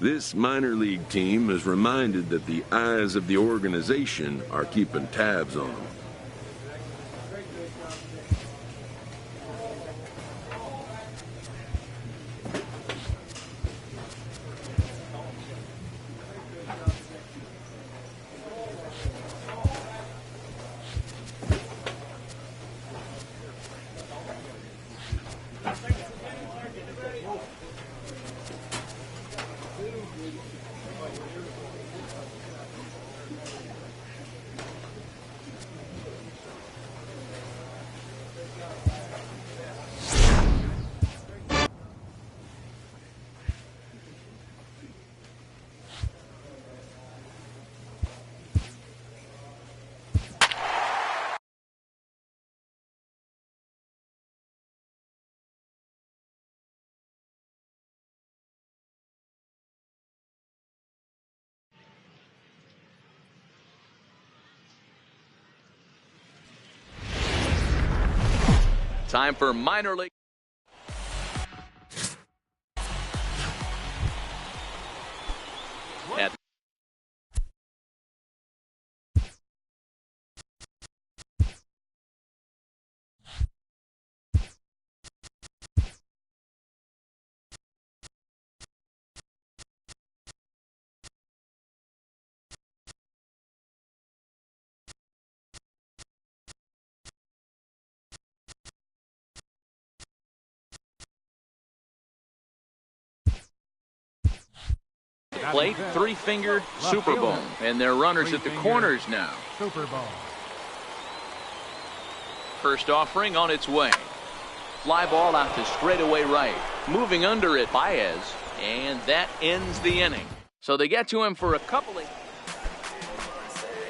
This minor league team is reminded that the eyes of the organization are keeping tabs on them. Time for minor league. At plate, three-finger Super Bowl, and they're runners at the corners now. Super Bowl. First offering on its way. Fly ball out to straightaway right. Moving under it, Baez, and that ends the inning. So they get to him for a couple of...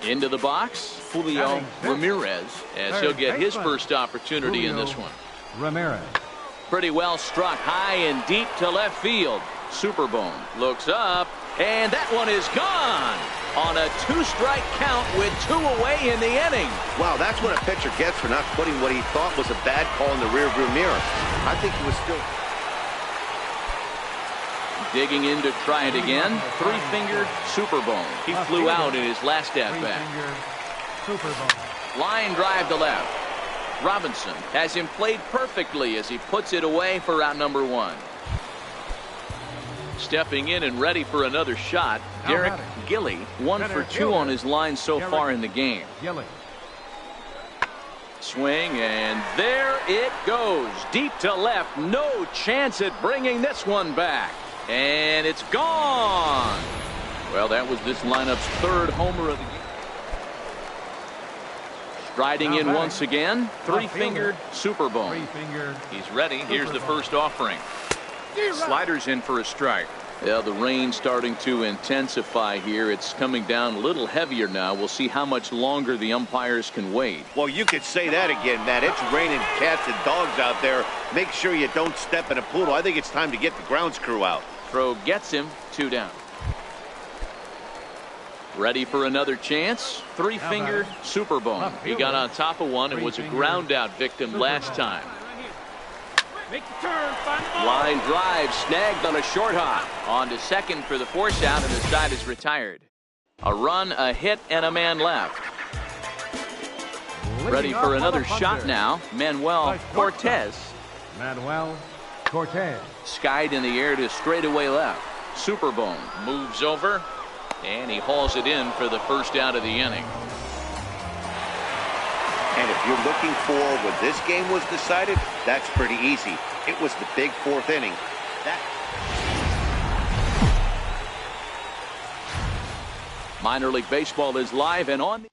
Into the box, Julio Ramirez, as he'll get his first opportunity in this one. Ramirez. Pretty well struck high and deep to left field. Superbone looks up, and that one is gone on a two-strike count with two away in the inning. Wow, that's what a pitcher gets for not putting what he thought was a bad call in the rearview mirror. I think he was still digging in to try it again. Three-finger Superbone. He flew out in his last at-bat. Line drive to left. Robinson has him played perfectly as he puts it away for out number one. Stepping in and ready for another shot, Derek Gilly, 1 for 2 on his line so far in the game. Swing, and there it goes. Deep to left. No chance at bringing this one back. And it's gone. Well, that was this lineup's third homer of the game. Striding in once again, three-fingered Superbone. He's ready. Here's the first offering. Sliders in for a strike. Yeah, the rain starting to intensify here. It's coming down a little heavier now. We'll see how much longer the umpires can wait. Well, you could say that again, Matt. It's raining cats and dogs out there. Make sure you don't step in a poodle. I think it's time to get the grounds crew out. Throw gets him, 2 down. Ready for another chance. Three-fingered Superbone. He got on top of one and was a ground out victim last time. Make the turn, find the ball. Line drive snagged on a short hop. On to second for the force out, and the side is retired. A run, a hit, and a man left. Ready for another shot now. Manuel Cortez. Skied in the air to straightaway left. Superbone moves over, and he hauls it in for the first out of the inning. And if you're looking for when this game was decided, that's pretty easy. It was the big fourth inning. Minor League Baseball is live and on.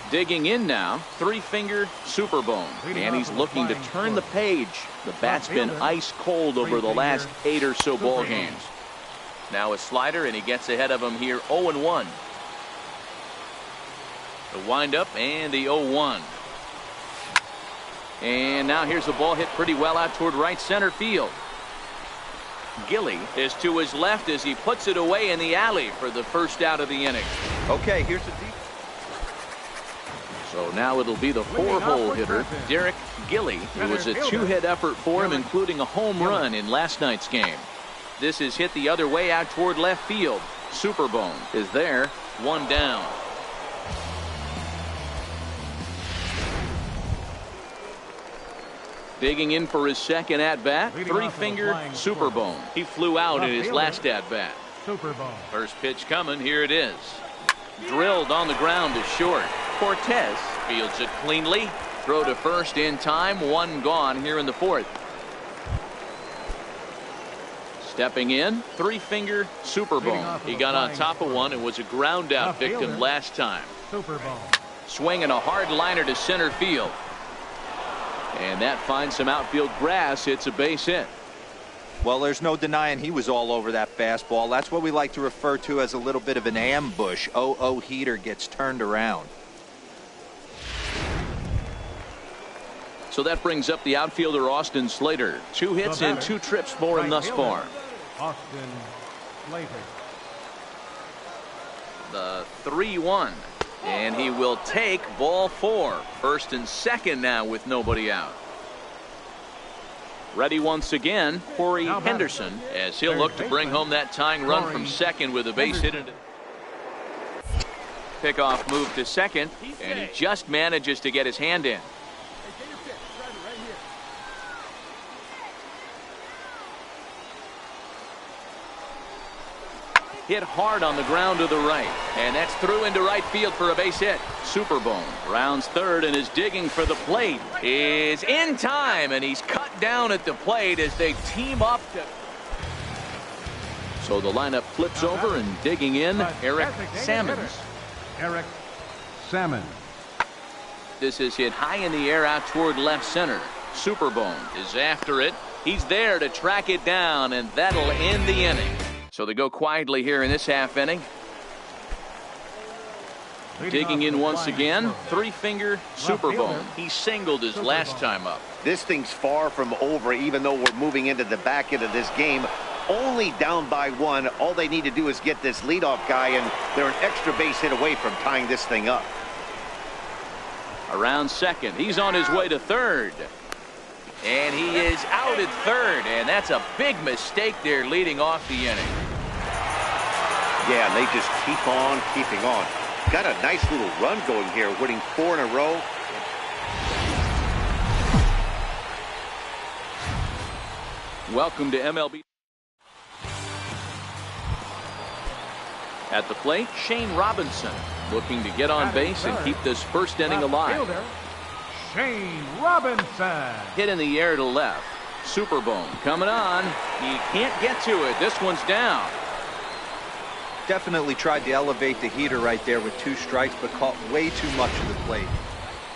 Digging in now, three-finger super bone. And he's looking to turn the page. The bat's been ice cold over the last 8 or so ball games. Now a slider, and he gets ahead of him here, 0-1. The windup and the 0-1. And now here's the ball hit pretty well out toward right center field. Gilly is to his left as he puts it away in the alley for the first out of the inning. Okay, here's the deep. So now it'll be the 4-hole hitter, Derek Gilly. It was a 2-hit effort for him, including a home run in last night's game. This is hit the other way out toward left field. Superbone is there, 1 down. Digging in for his second at-bat, three-finger Superbone. He flew out in his last at-bat. First pitch coming, here it is. Drilled on the ground to short. Cortez fields it cleanly. Throw to first in time, 1 gone here in the 4th. Stepping in, three-finger Superbone. He got on top of one and was a ground-out victim last time. Swinging a hard liner to center field. And that finds some outfield grass. It's a base hit. Well, there's no denying he was all over that fastball. That's what we like to refer to as a little bit of an ambush. 0-0 heater gets turned around. So that brings up the outfielder Austin Slater. 2 hits and 2 trips for him thus far. Austin Slater. The 3-1. And he will take ball 4. First and second now with nobody out. Ready once again, Corey Henderson, as he'll look to bring home that tying run from second with a base hit. Pickoff move to second, and he just manages to get his hand in. Hit hard on the ground to the right, and that's through into right field for a base hit. Superbone rounds third and is digging for the plate. Is in time, and he's cut down at the plate as they team up to. So the lineup flips over, and digging in, Eric Sammons. Eric Sammons. This is hit high in the air out toward left center. Superbone is after it. He's there to track it down, and that'll end the inning. So they go quietly here in this half inning. Digging in once again, three-finger Superbone. He singled his last time up. This thing's far from over, even though we're moving into the back end of this game. Only down by 1. All they need to do is get this leadoff guy, and they're an extra base hit away from tying this thing up. Around second. He's on his way to third. And he is out at third, and that's a big mistake there leading off the inning. Yeah, they just keep on keeping on. Got a nice little run going here, winning 4 in a row. Welcome to MLB. At the plate, Shane Robinson looking to get on base and keep this first inning alive. Shane Robinson. Hit in the air to left. Superbone coming on. He can't get to it. This one's down. Definitely tried to elevate the heater right there with 2 strikes, but caught way too much of the plate.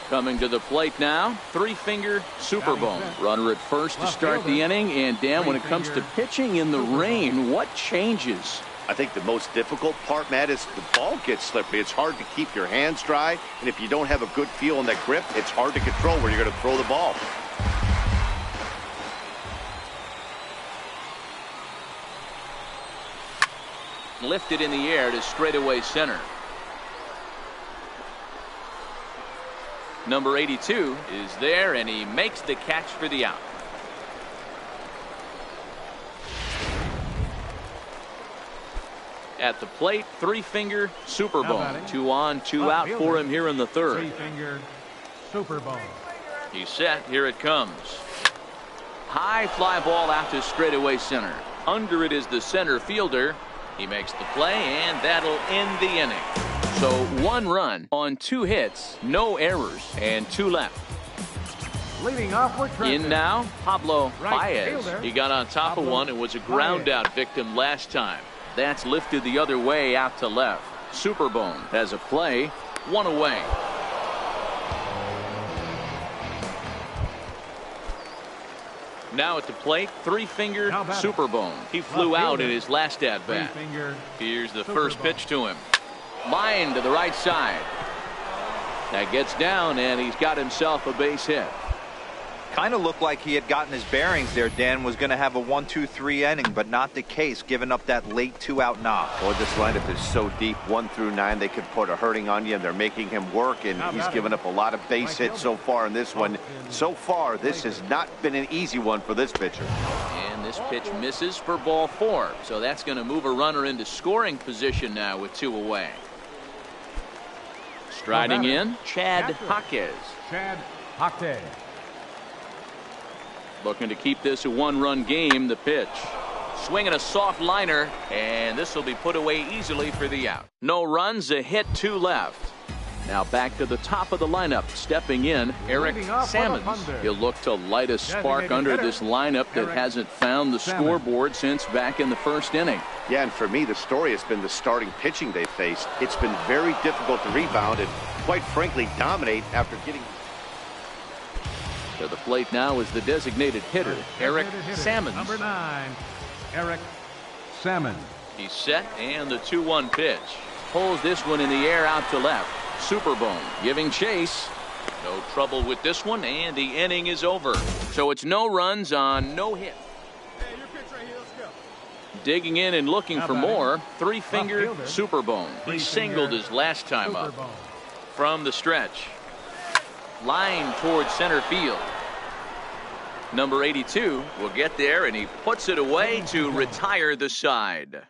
Coming to the plate now, three-finger Superbone. Runner at first to start the inning. And Dan, when it comes to pitching in the rain, what changes? I think the most difficult part, Matt, is the ball gets slippery. It's hard to keep your hands dry, and if you don't have a good feel on that grip, it's hard to control where you're going to throw the ball. Lifted in the air to straightaway center. Number 82 is there, and he makes the catch for the out. At the plate, three-finger Superbone. 2 on, 2 out for him here in the third. Three-finger Superbone. He's set. Here it comes. High fly ball out to straightaway center. Under it is the center fielder. He makes the play, and that'll end the inning. So 1 run on 2 hits, no errors, and 2 left. Leading off with in now, Pablo Baez. Fielder. He got on top of one and was a ground-out victim last time. That's lifted the other way out to left. Superbone has a play, 1 away. Now at the plate, three-finger super bone. He flew out in his last at-bat. Here's the first pitch to him. Line to the right side. That gets down, and he's got himself a base hit. Kind of looked like he had gotten his bearings there. Dan was going to have a 1-2-3 inning, but not the case, giving up that late 2-out knock. Boy, this lineup is so deep, 1 through 9. They could put a hurting on you, and they're making him work, and he's given up a lot of base hits so far in this one. So far, this has not been an easy one for this pitcher. And this pitch misses for ball 4. So that's going to move a runner into scoring position now with 2 away. Striding in, Chad Jaques. Chad Jaques. Looking to keep this a 1-run game. The pitch. Swinging a soft liner, and this will be put away easily for the out. No runs, a hit, 2 left. Now back to the top of the lineup. Stepping in, Eric Sammons. He'll look to light a spark under this lineup that hasn't found the scoreboard since back in the first inning. Yeah, and for me, the story has been the starting pitching they faced. It's been very difficult to rebound and, quite frankly, dominate after getting... To the plate now is the designated hitter, Eric Sammons. Number 9, Eric Sammons. He's set, and the 2-1 pitch. Pulls this one in the air out to left. Superbone giving chase. No trouble with this one, and the inning is over. So it's no runs on no hit. Hey, your pitch right here. Let's go. Digging in and looking for more. Three-finger Superbone. He singled his last time up. From the stretch. Line towards center field. Number 82 will get there, and he puts it away to retire the side.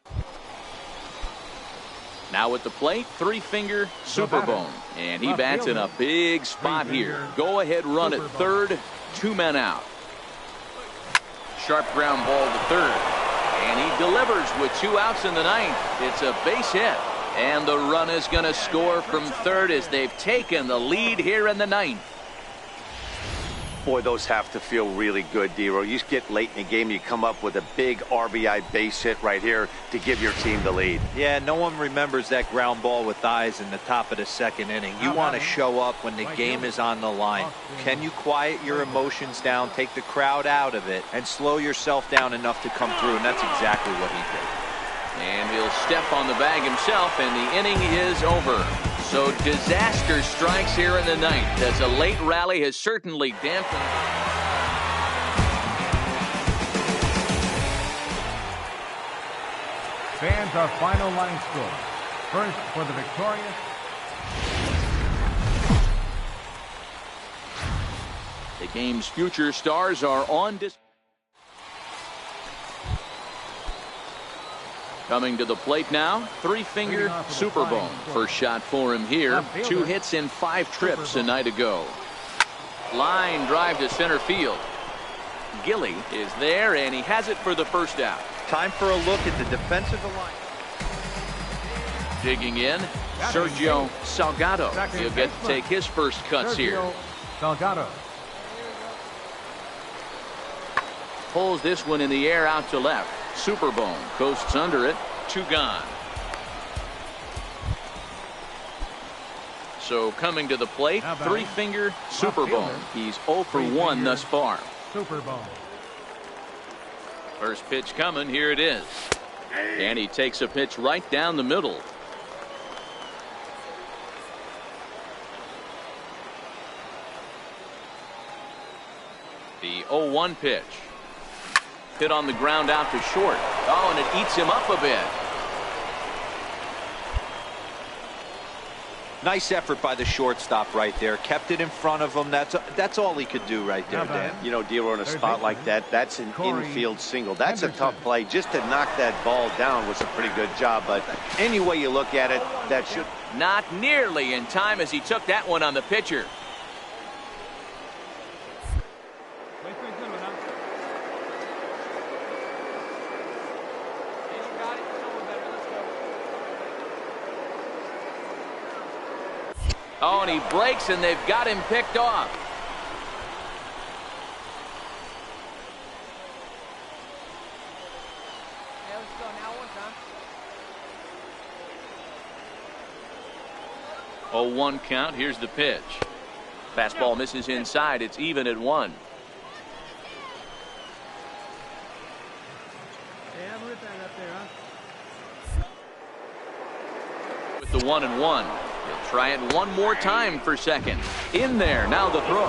Now at the plate, three-finger Superbone. And he bats in a big spot here. Go-ahead run at third, 2 men out. Sharp ground ball to third. And he delivers with 2 outs in the ninth. It's a base hit. And the run is going to score from third as they've taken the lead here in the ninth. Boy, those have to feel really good, D-Row. You get late in the game, you come up with a big RBI base hit right here to give your team the lead. Yeah, no one remembers that ground ball with eyes in the top of the second inning. You want to show up when the game is on the line. Can you quiet your emotions down, take the crowd out of it, and slow yourself down enough to come through? And that's exactly what he did. And he'll step on the bag himself, and the inning is over. So disaster strikes here in the ninth as a late rally has certainly dampened. Fans, our final line score. First for the victorious. The game's future stars are on display. Coming to the plate now, three-finger Superbone. First shot for him here. 2 hits in 5 trips a night ago. Line drive to center field. Gilly is there, and he has it for the first out. Time for a look at the defensive line. Digging in, Sergio Salgado. He'll get to take his first cuts here. Salgado. Pulls this one in the air out to left. Superbone coasts under it. 2 gone. So coming to the plate, three-finger Superbone. He's 0 for 1 thus far. Superbone. First pitch coming. Here it is. And he takes a pitch right down the middle. The 0-1 pitch. Hit on the ground out to short. Oh, and it eats him up a bit. Nice effort by the shortstop right there. Kept it in front of him. That's all he could do right there, Dan. You know, D-Row, in a spot like that, that's an infield single. That's a tough play. Just to knock that ball down was a pretty good job. But any way you look at it, that should... Not nearly in time as he took that one on the pitcher. Oh, and he breaks, and they've got him picked off. Yeah, let's go now. 1 time. 0-1 count. Here's the pitch. Fastball misses inside. It's even at 1. the 1-1. He'll try it one more time for second. In there, now the throw.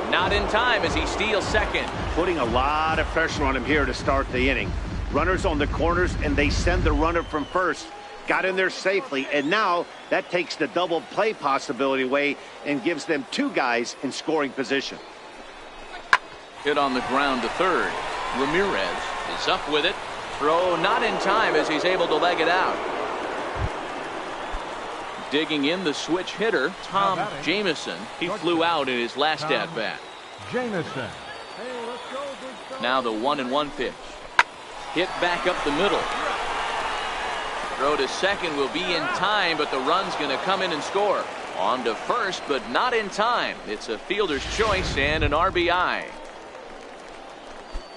Not in time as he steals second. Putting a lot of pressure on him here to start the inning. Runners on the corners, and they send the runner from first. Got in there safely, and now that takes the double play possibility away and gives them two guys in scoring position. Hit on the ground to third. Ramirez is up with it. Throw not in time as he's able to leg it out. Digging in the switch hitter, Tom Jamison. He flew out in his last at-bat. Jamison. Now the 1-1 pitch. Hit back up the middle. Throw to second will be in time, but the run's going to come in and score. On to first, but not in time. It's a fielder's choice and an RBI.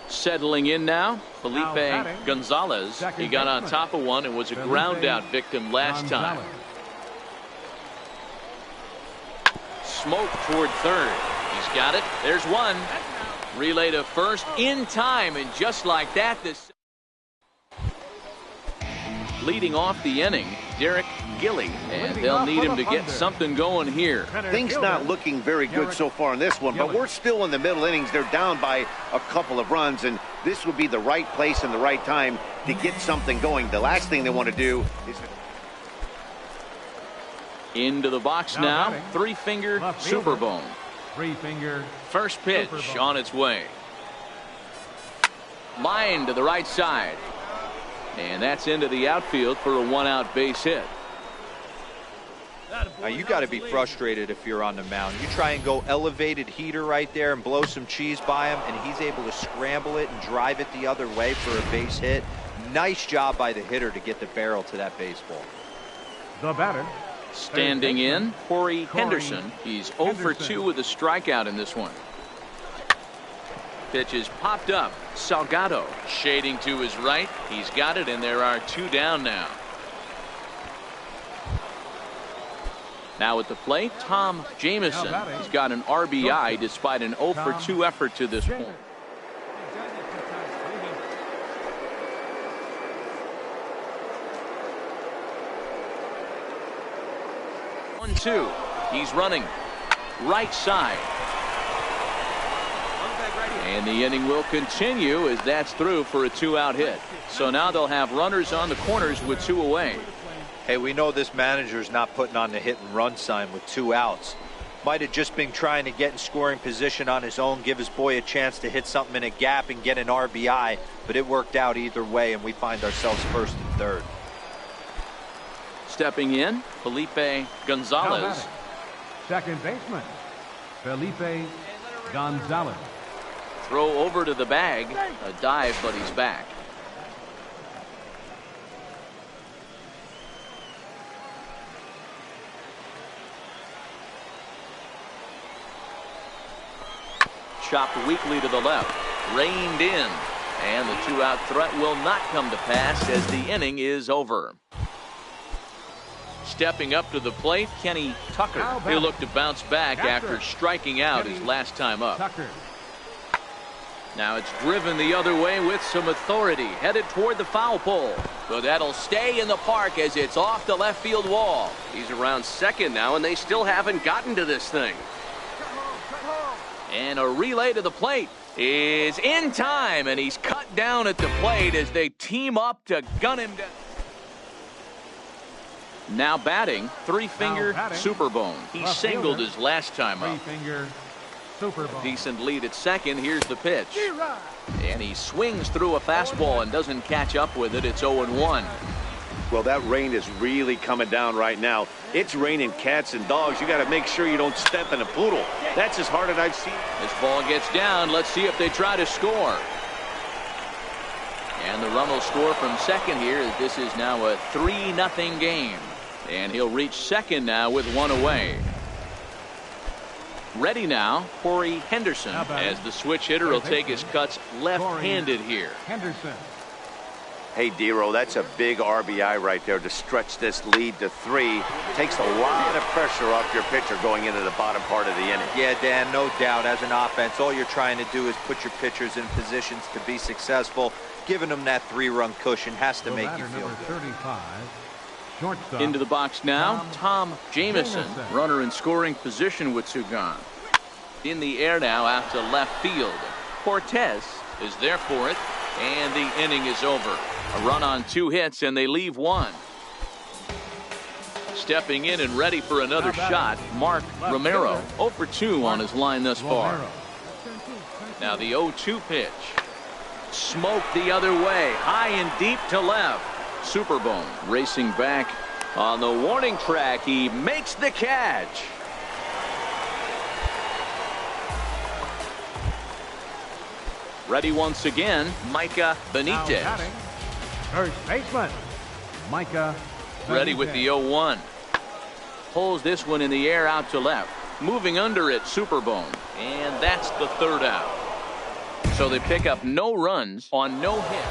Settling in now, Felipe Gonzalez. He got on top of one and was a ground out victim last time. Smoke toward third. He's got it. There's one. Relay to first in time, and just like that, this leading off the inning, Derek Gilly, and they'll need him to get something going here. Things not looking very good so far in this one, but we're still in the middle innings. They're down by a couple of runs, and this would be the right place and the right time to get something going. The last thing they want to do is... Into the box now, three-finger Superbone. Three-finger. First pitch on its way. Line to the right side. And that's into the outfield for a one-out base hit. Now you got to be frustrated if you're on the mound. You try and go elevated heater right there and blow some cheese by him, and he's able to scramble it and drive it the other way for a base hit. Nice job by the hitter to get the barrel to that baseball. The batter. Standing in, Corey Henderson. He's 0 for 2 with a strikeout in this one. Pitch is popped up. Salgado shading to his right. He's got it, and there are two down now. Now at the plate, Tom Jamison. He's got an RBI despite an 0 for 2 effort to this point. 1-2. He's running right side. And the inning will continue as that's through for a 2-out hit. So now they'll have runners on the corners with 2 away. Hey, we know this manager's not putting on the hit and run sign with 2 outs. Might have just been trying to get in scoring position on his own, give his boy a chance to hit something in a gap and get an RBI, but it worked out either way, and we find ourselves first and third. Stepping in, Felipe Gonzalez. Second baseman, Felipe Gonzalez. Throw over to the bag. A dive, but he's back. Chopped weakly to the left. Reined in. And the 2-out threat will not come to pass as the inning is over. Stepping up to the plate, Kenny Tucker. He'll look to bounce back after striking out his last time up. Now it's driven the other way with some authority, headed toward the foul pole. But that'll stay in the park as it's off the left field wall. He's around second now, and they still haven't gotten to this thing. And a relay to the plate is in time, and he's cut down at the plate as they team up to gun him down. Now batting, three-finger Superbone. He singled his last time up. Decent lead at second. Here's the pitch. And he swings through a fastball and doesn't catch up with it. It's 0-1. Well, that rain is really coming down right now. It's raining cats and dogs. You got to make sure you don't step in a poodle. That's as hard as I've seen. This ball gets down. Let's see if they try to score. And the run will score from second here. This is now a 3-0 game. And he'll reach second now with 1 away. Ready now, Corey Henderson, as the switch hitter will take his cuts left-handed here. Hey, D-Row, that's a big RBI right there to stretch this lead to 3. Takes a lot of pressure off your pitcher going into the bottom part of the inning. Yeah, Dan, no doubt. As an offense, all you're trying to do is put your pitchers in positions to be successful. Giving them that 3-run cushion has to make you feel good. Shortstop. Into the box now, Tom Jameson. Runner in scoring position with two gone. In the air now out to left field. Cortez is there for it, and the inning is over. A run on 2 hits, and they leave 1. Stepping in and ready for another shot, Mark Romero. 0 for 2 on his line thus far. Now the 0-2 pitch. Smoke the other way, high and deep to left. Superbone racing back on the warning track. He makes the catch. Ready once again, Micah Benitez. First baseman, Micah Benitez. Ready with the 0-1. Pulls this one in the air out to left. Moving under it, Superbone. And that's the 3rd out. So they pick up no runs on no hit.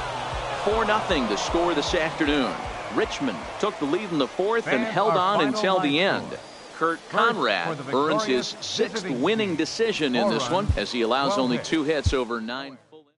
4-0 the score this afternoon. Richmond took the lead in the 4th and held on until the end. Kurt Conrad earns his 6th winning decision in this one as he allows only 2 hits over 9 full innings.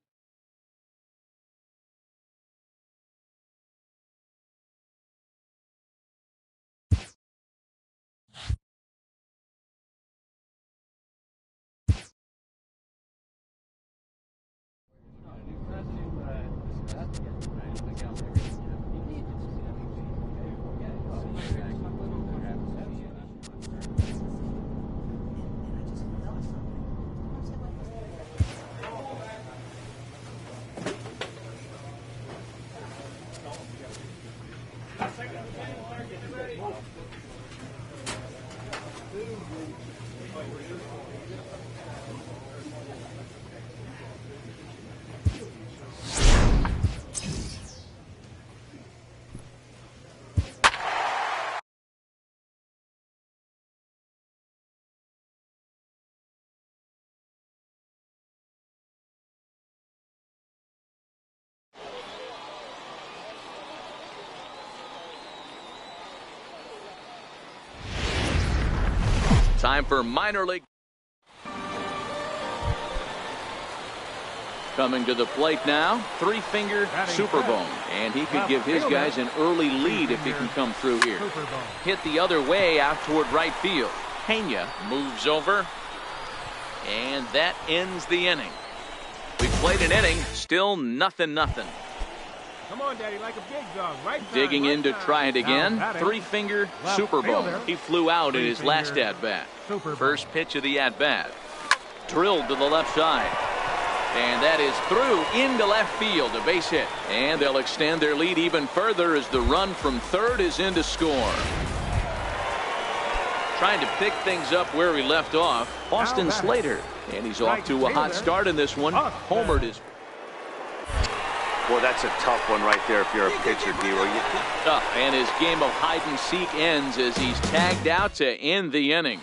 Time for minor league. Coming to the plate now, 3-finger Superbone. And he could give his guys an early lead if he can come through here. Hit the other way out toward right field. Pena moves over. And that ends the inning. We played an inning, still 0-0. Come on, Daddy, like a big dog. Right time, Digging right in to time. try it again. Now, 3-finger left Superbone. fielder. He flew out in his last Three-finger at-bat. Superbone. First pitch of the at-bat. Drilled to the left side. And that is through into left field, a base hit. And they'll extend their lead even further as the run from third is in to score. Trying to pick things up where we left off, Austin Slater. And he's off to a hot start in this one. Homered is. Well, that's a tough one right there if you're a pitcher, D-Roy. And his game of hide and seek ends as he's tagged out to end the inning.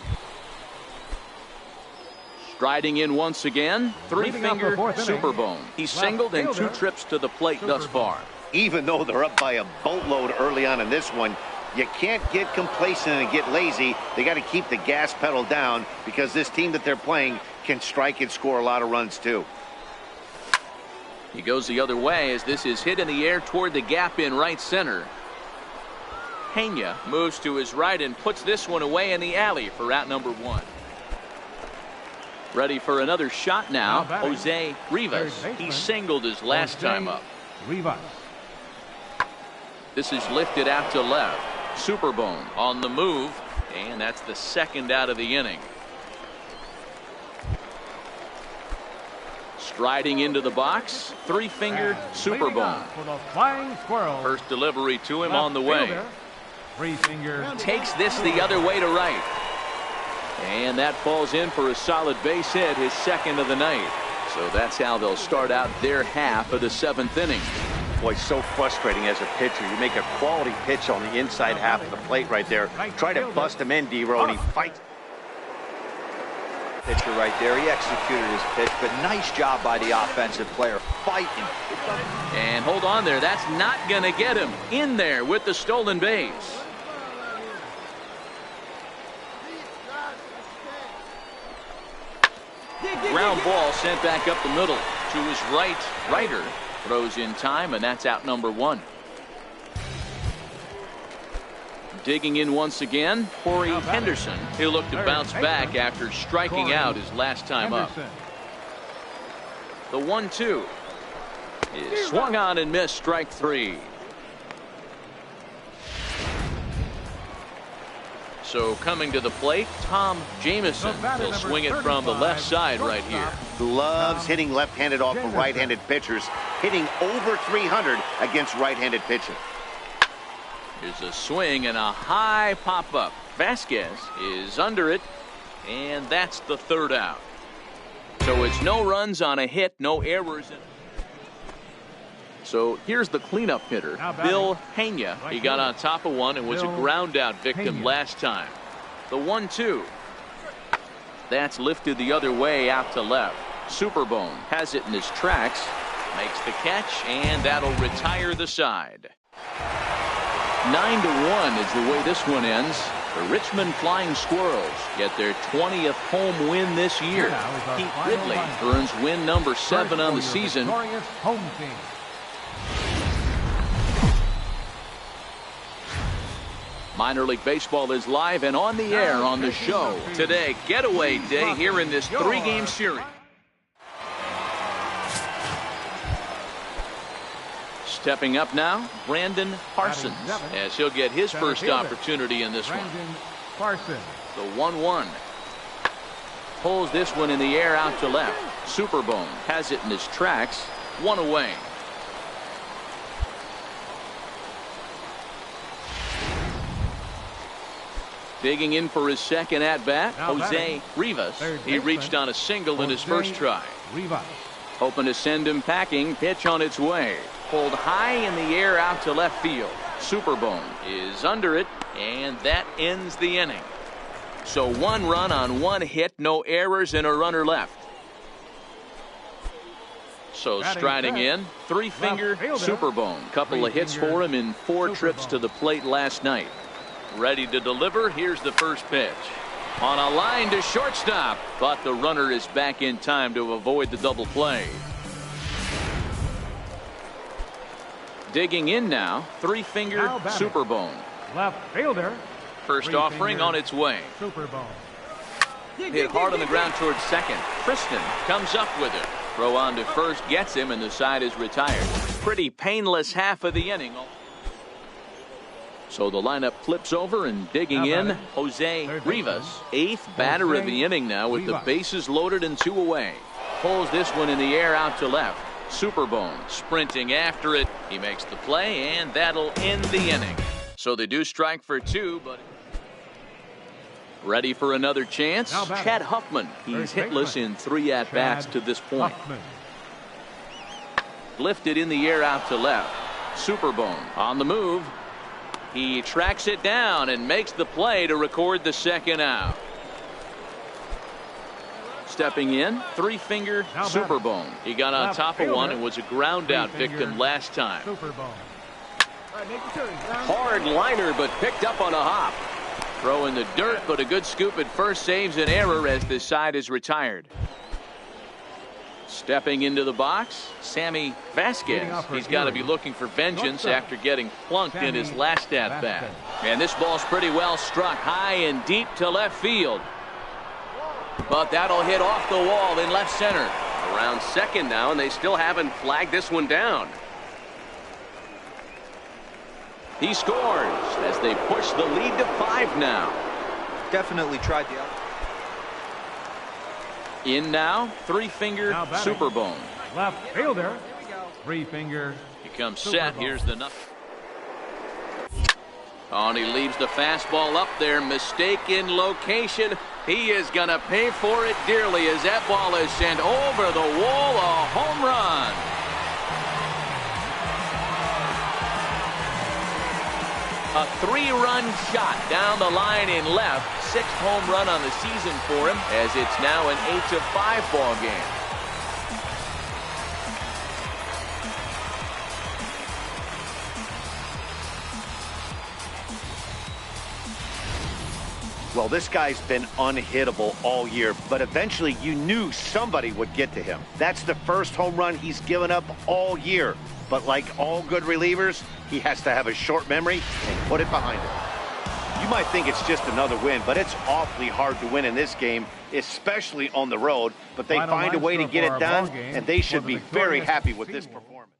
Striding in once again, 3-finger Superbone. He's singled in 2 trips to the plate thus far. Even though they're up by a boatload early on in this one, you can't get complacent and get lazy. They got to keep the gas pedal down because this team that they're playing can strike and score a lot of runs too. He goes the other way as this is hit in the air toward the gap in right center. Pena moves to his right and puts this one away in the alley for out number 1. Ready for another shot now, Jose Rivas. He singled his last time up. Rivas. This is lifted out to left. Superbone on the move, and that's the 2nd out of the inning. Striding into the box, 3-finger Superbone. For the flying squirrel. First delivery to him on the way. 3-finger. Takes this the other way to right. And that falls in for a solid base hit, his 2nd of the night. So that's how they'll start out their half of the 7th inning. Boy, so frustrating as a pitcher. You make a quality pitch on the inside half of the plate right there. Try to bust him in, D-Roy, and he fights. Pitcher right there. He executed his pitch, but nice job by the offensive player fighting. And hold on there. That's not going to get him in there with the stolen base. Ground ball sent back up the middle to his right. Throws in time, and that's out number 1. Digging in once again, Corey Henderson. He'll look to bounce back after striking out his last time up. The 1-2 is swung on and missed, strike 3. So coming to the plate, Tom Jameson will swing it from the left side right here. Loves hitting left-handed off of right-handed pitchers, hitting over 300 against right-handed pitching. Here's a swing and a high pop-up. Vasquez is under it, and that's the 3rd out. So it's no runs on a hit, no errors. So here's the cleanup hitter, Bill Pena. He got on top of one and was a ground out victim last time. The 1-2. That's lifted the other way out to left. Superbone has it in his tracks, makes the catch, and that'll retire the side. 9-1 is the way this one ends. The Richmond Flying Squirrels get their 20th home win this year. Pete Ridley earns win number 7 on the season. Minor League Baseball is live and on the air on the show today. Getaway day here in this 3-game series. Stepping up now, Brandon Parsons, as he'll get his first opportunity in this one. The 1-1. Pulls this one in the air out to left. Superbone has it in his tracks. 1 away. Digging in for his second at-bat, Jose Rivas. He reached on a single in his first try. Hoping to send him packing. Pitch on its way. Pulled high in the air out to left field. Superbone is under it, and that ends the inning. So 1 run on 1 hit, no errors, and a runner left. So striding in, 3-finger Superbone. Couple of hits for him in 4 trips to the plate last night. Ready to deliver. Here's the first pitch. On a line to shortstop, but the runner is back in time to avoid the double play. Digging in now, 3-finger Superbone. Left fielder. First offering on its way. Superbone. Hit hard on the ground towards second. Kristen comes up with it. Throw on to first, gets him, and the side is retired. Pretty painless half of the inning. So the lineup flips over, and digging in, Jose Rivas, 8th batter of the inning now with the bases loaded and 2 away. Pulls this one in the air out to left. Superbone sprinting after it. He makes the play, and that'll end the inning. So they do strike for 2, but ready for another chance. Chad Huffman. He's hitless in 3 at-bats to this point. Lifted in the air out to left. Superbone on the move. He tracks it down and makes the play to record the second out. Stepping in, 3-finger Superbone. He got on top of one and was a ground out victim last time. Hard liner, but picked up on a hop. Throw in the dirt, but a good scoop at first saves an error as the side is retired. Stepping into the box, Sammy Vasquez. He's got to be looking for vengeance after getting plunked in his last at-bat. And this ball's pretty well struck high and deep to left field. But that'll hit off the wall in left center. Around second now, and they still haven't flagged this one down. He scores as they push the lead to 5 now. Definitely tried the In now, 3-finger Superbone. Left fielder. 3-finger. He comes set. Here's the nut. Oh, and he leaves the fastball up there. Mistaken location. He is going to pay for it dearly as that ball is sent over the wall. A home run. A 3-run shot down the line in left. 6th home run on the season for him, as it's now an 8-5 ball game. Well, this guy's been unhittable all year, but eventually you knew somebody would get to him. That's the first home run he's given up all year. But like all good relievers, he has to have a short memory and put it behind him. You might think it's just another win, but it's awfully hard to win in this game, especially on the road. But they find a way to get it done, and they should be very happy with this performance.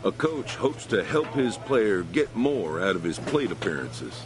A coach hopes to help his player get more out of his plate appearances.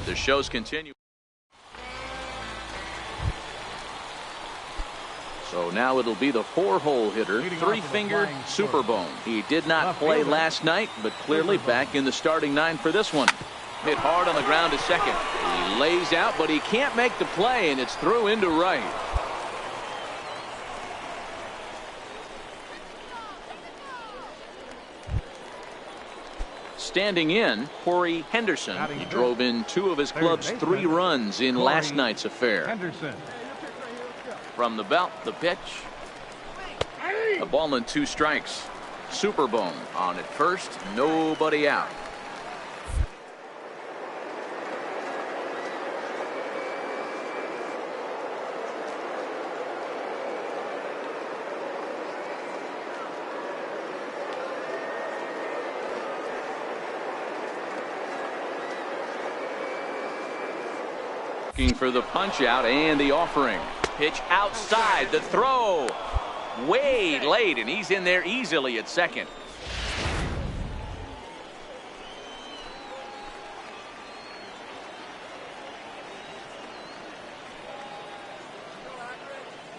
The shows continue. So now it'll be the 4-hole hitter, 3-finger Superbone. He did not play last night, but clearly back in the starting 9 for this one. Hit hard on the ground to second. He lays out, but he can't make the play, and it's through into right. Standing in, Corey Henderson. He drove in 2 of his club's 3 runs in last night's affair. From the belt, the pitch. A ball and 2 strikes. Superbone on at first, nobody out. Looking for the punch out and the offering. Pitch outside, the throw way late, and he's in there easily at second.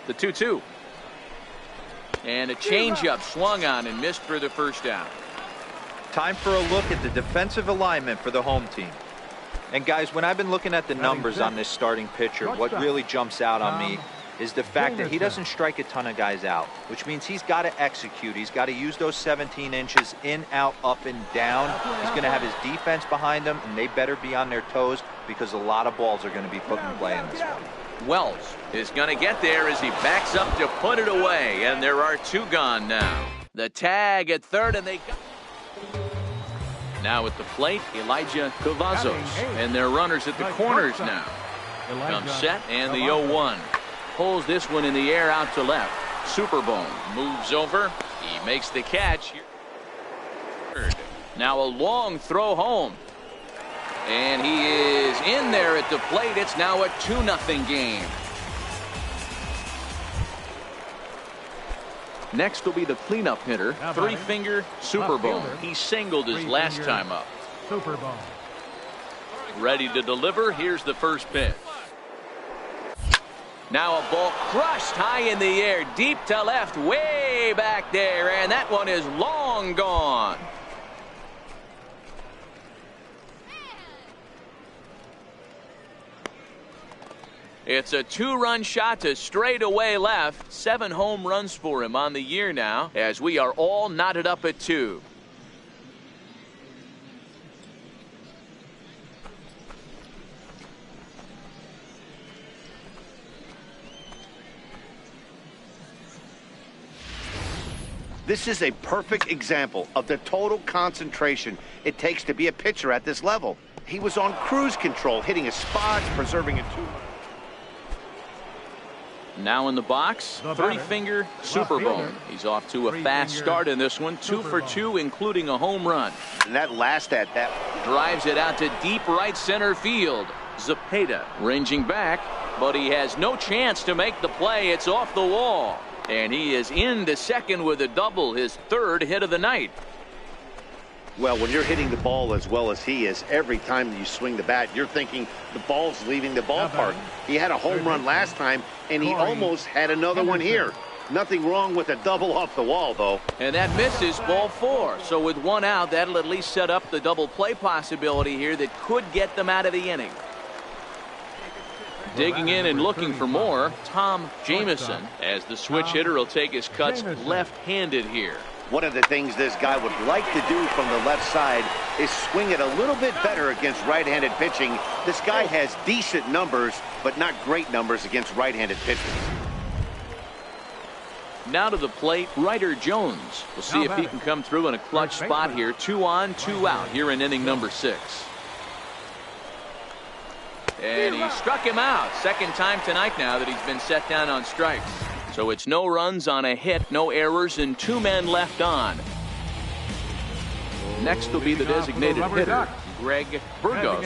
The 2-2. And a changeup swung on and missed for the first down. Time for a look at the defensive alignment for the home team. And guys, when I've been looking at the numbers on this starting pitcher, what really jumps out on me is the fact that he doesn't strike a ton of guys out, which means he's got to execute. He's got to use those 17 inches in, out, up, and down. He's going to have his defense behind him, and they better be on their toes because a lot of balls are going to be put in play in this one. Wells is going to get there as he backs up to put it away, and there are 2 gone now. The tag at third, and they got... Now at the plate, Elijah Cavazos, and their runners at the corners now. Comes set, and the 0-1. Pulls this one in the air out to left. Superbone moves over. He makes the catch. Now a long throw home. And he is in there at the plate. It's now a 2-0 game. Next will be the cleanup hitter, 3-finger Superbone. He singled his last time up. Superbone. Ready to deliver. Here's the first pitch. Now a ball crushed high in the air, deep to left, way back there, and that one is long gone. It's a 2-run shot to straightaway left. 7 home runs for him on the year now, as we are all knotted up at 2. This is a perfect example of the total concentration it takes to be a pitcher at this level. He was on cruise control, hitting his spots, preserving a 2. Now in the box, 3-finger Superbone. He's off to a fast start in this one, 2 for 2, including a home run. And that last at that drives it out to deep right center field. Zepeda ranging back, but he has no chance to make the play. It's off the wall. And he is into second with a double, his 3rd hit of the night. Well, when you're hitting the ball as well as he is, every time you swing the bat, you're thinking the ball's leaving the ballpark. He had a home run last time, and he almost had another one here. Nothing wrong with a double off the wall, though. And that misses, ball 4. So with 1 out, that'll at least set up the double play possibility here that could get them out of the inning. Digging in and looking for more, Tom Jamison, as the switch hitter will take his cuts left-handed here. One of the things this guy would like to do from the left side is swing it a little bit better against right-handed pitching. This guy has decent numbers, but not great numbers against right-handed pitchers. Now to the plate, Ryder Jones. We'll see if he can come through in a clutch spot here. 2 on, 2 out here in inning number 6. And he struck him out. Second time tonight now that he's been set down on strikes. So it's no runs on a hit, no errors, and 2 men left on. Next will be the designated hitter, Greg Burgos.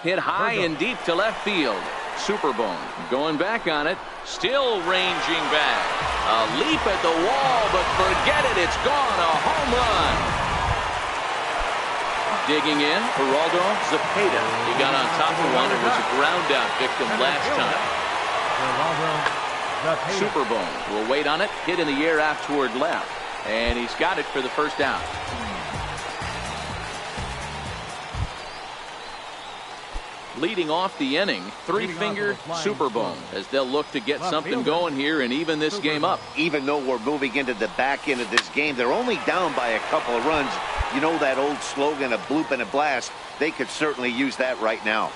Hit high and deep to left field. Superbone going back on it. Still ranging back. A leap at the wall, but forget it. It's gone. A home run. Digging in, Geraldo Zepeda. He got on top of one and was a ground out victim last time. Superbone will wait on it. Hit in the air out toward left. And he's got it for the first out. Leading off the inning, 3-fingered Superbone, as they'll look to get something going here and even this game up. Even though we're moving into the back end of this game, they're only down by a couple of runs. You know that old slogan, a bloop and a blast? They could certainly use that right now.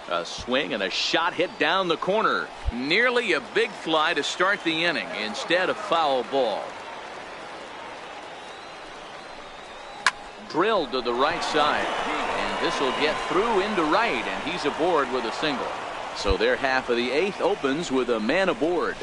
A swing and a shot hit down the corner. Nearly a big fly to start the inning. Instead, a foul ball. Drilled to the right side. And this will get through into right. And he's aboard with a single. So their half of the 8th opens with a man aboard.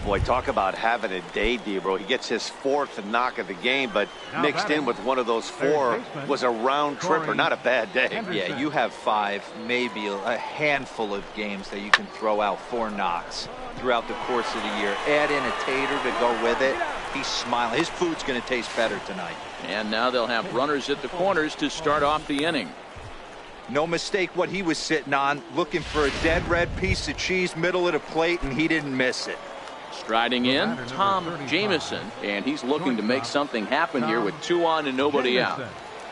Boy, talk about having a day, Debro. He gets his 4th knock of the game, but mixed in with one of those 4 was a round tripper. Not a bad day. Yeah, you have 5, maybe a handful of games that you can throw out 4 knocks throughout the course of the year. Add in a tater to go with it. He's smiling. His food's going to taste better tonight. And now they'll have runners at the corners to start off the inning. No mistake what he was sitting on, looking for a dead red piece of cheese middle of the plate, and he didn't miss it. Striding in, Tom Jamison, and he's looking to make something happen here with 2 on and nobody out.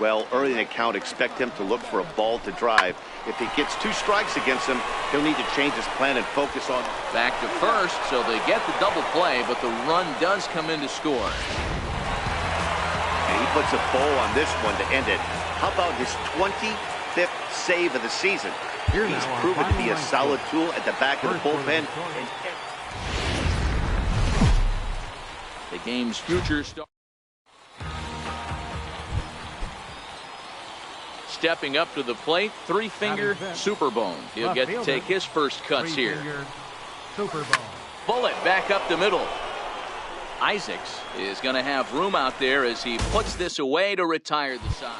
Well, early in the count, expect him to look for a ball to drive. If he gets 2 strikes against him, he'll need to change his plan and focus on. Back to first, so they get the double play, but the run does come in to score. And he puts a bow on this one to end it. How about his 25th save of the season? He's proven to be a solid tool at the back of the bullpen. The game's future start. Stepping up to the plate, 3-finger Superbone. He'll get to take his first cuts here. Bullet back up the middle. Isaacs is going to have room out there as he puts this away to retire the side.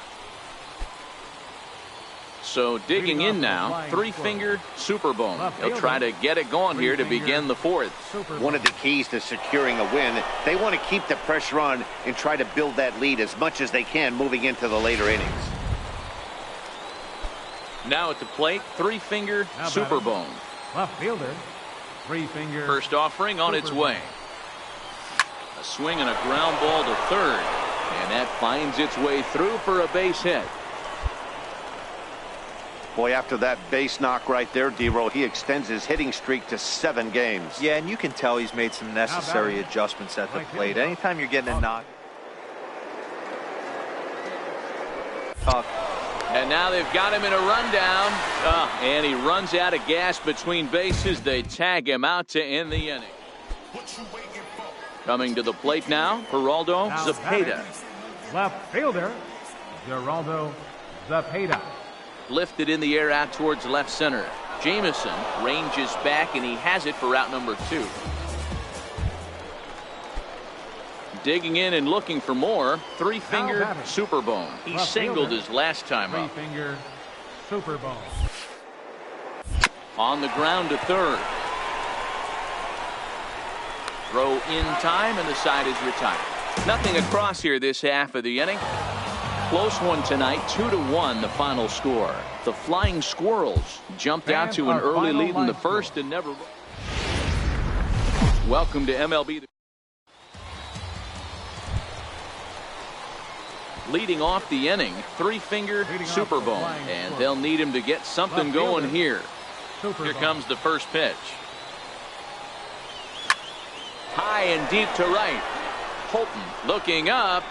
So digging in now, 3-finger Superbone. He'll try to get it going here to begin the 4th. One of the keys to securing a win, they want to keep the pressure on and try to build that lead as much as they can moving into the later innings. Now at the plate, 3-finger Superbone. Left fielder, 3-finger. First offering on its way. A swing and a ground ball to third. And that finds its way through for a base hit. Boy, after that base knock right there, D-Roll, he extends his hitting streak to 7 games. Yeah, and you can tell he's made some necessary adjustments at the plate. Anytime you're getting a knock. And now they've got him in a rundown. And he runs out of gas between bases. They tag him out to end the inning. Coming to the plate now, Geraldo Zepeda. Left fielder, Geraldo Zepeda. Lifted in the air out towards left center. Jamison ranges back, and he has it for out number 2. Digging in and looking for more, 3-finger Superbone. He singled his last time up. 3-finger Superbone. On the ground to third. Throw in time, and the side is retired. Nothing across here this half of the inning. close one tonight. 2-1 the final score. The Flying Squirrels jumped out to an early lead in the first and never. Welcome to MLB. Leading off the inning, three-finger Superbone, and they'll need him to get something going here. Here comes the first pitch. High and deep to right. Holton looking up.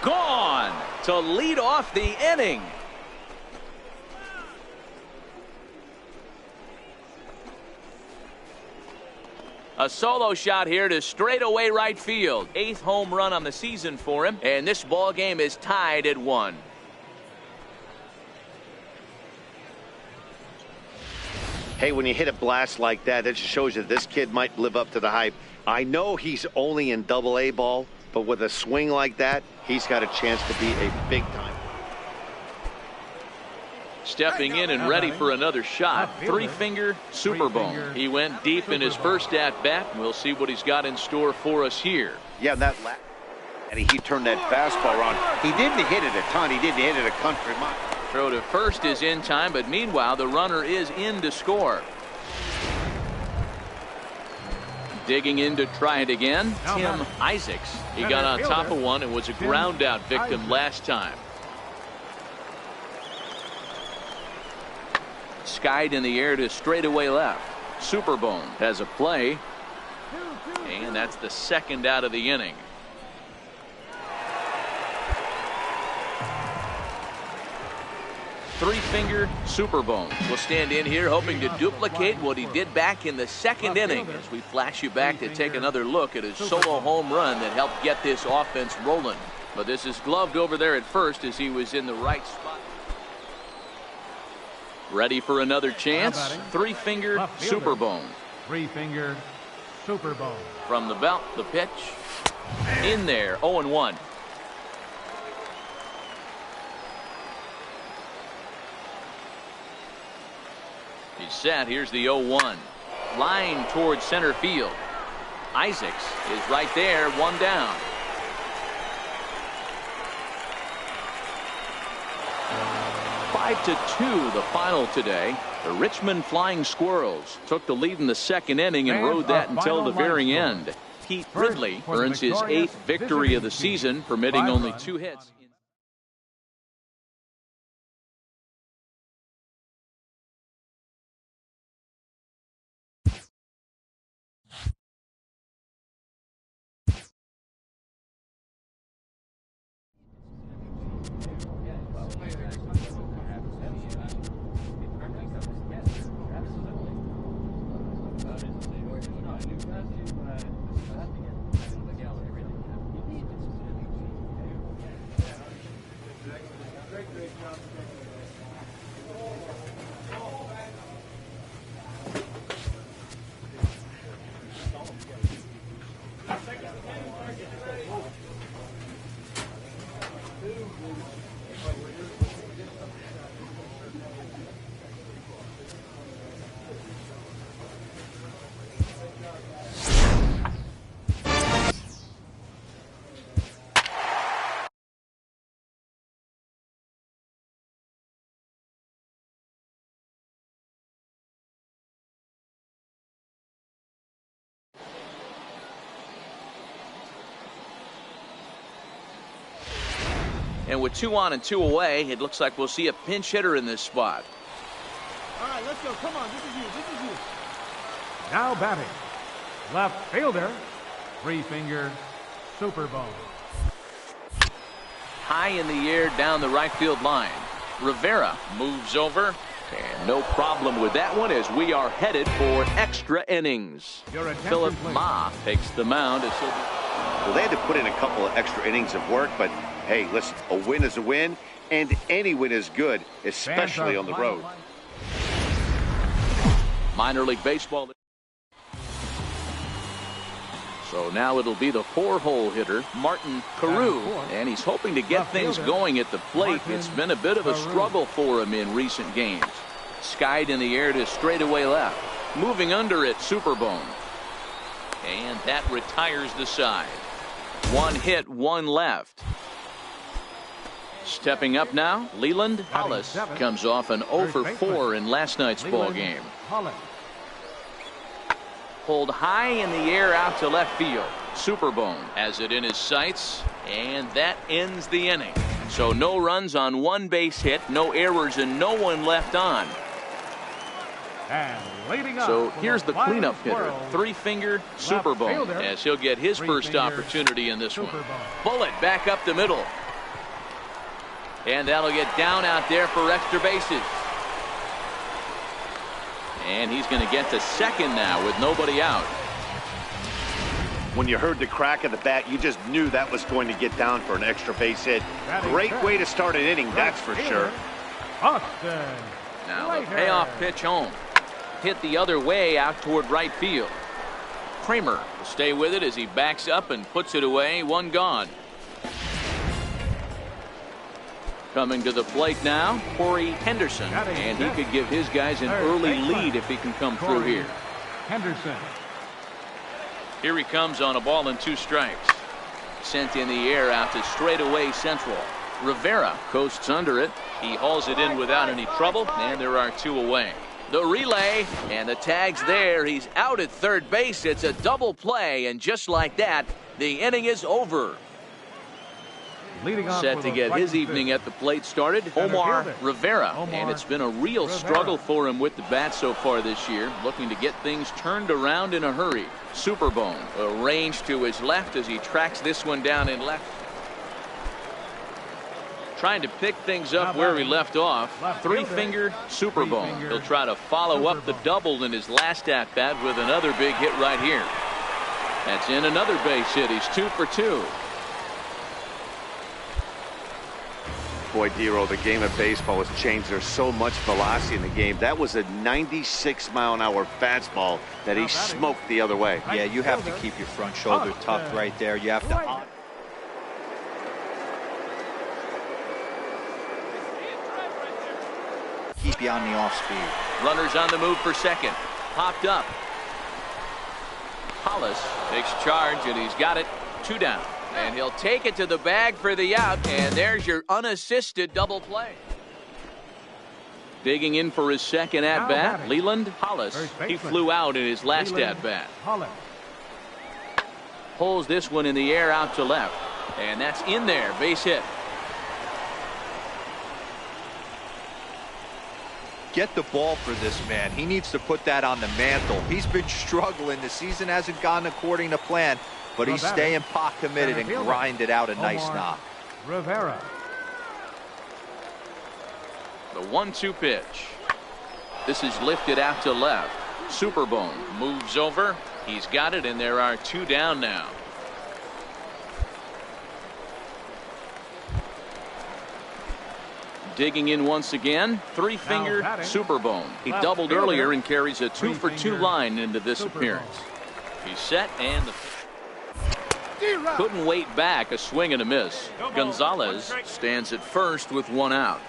Gone to lead off the inning. A solo shot here to straightaway right field. 8th home run on the season for him, and this ball game is tied at 1. Hey, when you hit a blast like that, it just shows you this kid might live up to the hype. I know he's only in Double-A ball, but with a swing like that, he's got a chance to be a big time. Stepping in and ready for another shot. Three-finger Superbone. He went deep in his first at-bat. We'll see what he's got in store for us here. Yeah, and he turned that fastball around. He didn't hit it a ton. He didn't hit it a country mile. Throw to first is in time, but meanwhile the runner is in to score. Digging in to try it again, Tim Isaacs. He got on top of one and was a ground out victim last time. Skied in the air to straightaway left. Superbone has a play, and that's the second out of the inning. Three-finger Superbone will stand in here hoping to duplicate what he did back in the second inning as we flash you back to take another look at his solo home run that helped get this offense rolling. But this is gloved over there at first as he was in the right spot. Ready for another chance. Three-finger Superbone. Three-finger Superbone. From the belt, the pitch. In there, 0-1. He's set. Here's the 0-1. Line towards center field. Isaacs is right there, one down. Five to 2 the final today. The Richmond Flying Squirrels took the lead in the second inning and rode that until the very end. Pete Ridley earns his 8th victory of the season, permitting only 2 hits. And with 2 on and 2 away, it looks like we'll see a pinch hitter in this spot. All right, let's go. Come on, this is you. This is you. Now batting, left fielder, three-finger Superbone. High in the air down the right field line. Rivera moves over. And no problem with that one as we are headed for extra innings. Philip Ma takes the mound. Well, they had to put in a couple of extra innings of work, but hey, listen, a win is a win, and any win is good, especially on the road. Minor League Baseball. So now it'll be the 4-hole hitter, Martin Carew, and he's hoping to get things going at the plate. It's been a bit of a struggle for him in recent games. Skied in the air to straightaway left. Moving under it, Superbone. And that retires the side. 1 hit, 1 left. Stepping up now, Leland Hollis comes off an 0 for 4 in last night's ball game. Pulled high in the air out to left field. Superbone has it in his sights, and that ends the inning. So no runs on one base hit, no errors, and no one left on. So here's the cleanup hitter, three-fingered Superbone, as he'll get his first opportunity in this one. Bullet back up the middle. And that'll get down out there for extra bases. And he's going to get to second now with nobody out. When you heard the crack of the bat, you just knew that was going to get down for an extra base hit. Great way to start an inning, that's for sure. Now the payoff pitch home. Hit the other way out toward right field. Kramer will stay with it as he backs up and puts it away. One gone. Coming to the plate now, Corey Henderson, and he could give his guys an early lead if he can come through here. Henderson. Here he comes on a ball and 2 strikes. Sent in the air out to straightaway central. Rivera coasts under it. He hauls it in without any trouble, and there are 2 away. The relay, and the tag's there. He's out at third base. It's a double play, and just like that, the inning is over. Set to get his evening at the plate started, Omar Rivera. And it's been a real struggle for him with the bat so far this year, looking to get things turned around in a hurry. Superbone arranged to his left as he tracks this one down in left. Trying to pick things up where he left off. Three-fingered Superbone. He'll try to follow up the double in his last at-bat with another big hit right here. That's in another base hit. He's 2 for 2. Boy, Dero, the game of baseball has changed. There's so much velocity in the game. That was a 96-mile-an-hour fastball that he smoked the other way. Yeah, you have to keep your front shoulder tucked right there. You have to... keep beyond the off speed. Runners on the move for second. Popped up. Hollis takes charge, and he's got it. 2 down. And he'll take it to the bag for the out, and there's your unassisted double play. Digging in for his second at-bat, Leland Hollis. He flew out in his last at-bat. Pulls this one in the air out to left, and that's in there. Base hit. Get the ball for this man. He needs to put that on the mantle. He's been struggling. The season hasn't gone according to plan, but he's staying pot committed and grinded out a nice knock. Rivera. The 1-2 pitch. This is lifted out to left. Superbone moves over. He's got it, and there are 2 down now. Digging in once again, three-fingered Superbone. He doubled earlier and carries a 2 for 2 line into this appearance. He's set, and couldn't wait back. A swing and a miss. Gonzalez stands at first with 1 out.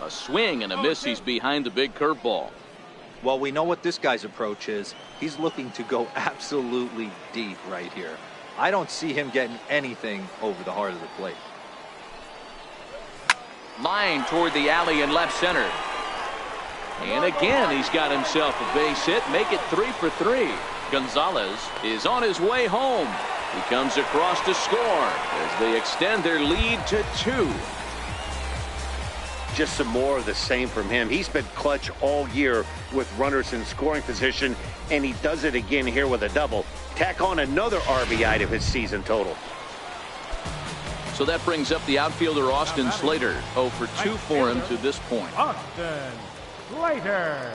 A swing and a miss. He's behind the big curveball. Well, we know what this guy's approach is. He's looking to go absolutely deep right here. I don't see him getting anything over the heart of the plate. Line toward the alley in left center. And again, he's got himself a base hit. Make it 3 for 3. Gonzalez is on his way home. He comes across to score as they extend their lead to 2. Just some more of the same from him. He's been clutch all year with runners in scoring position, and he does it again here with a double. Tack on another RBI to his season total. So that brings up the outfielder Austin Slater. 0 for 2 for him to this point. Austin Slater.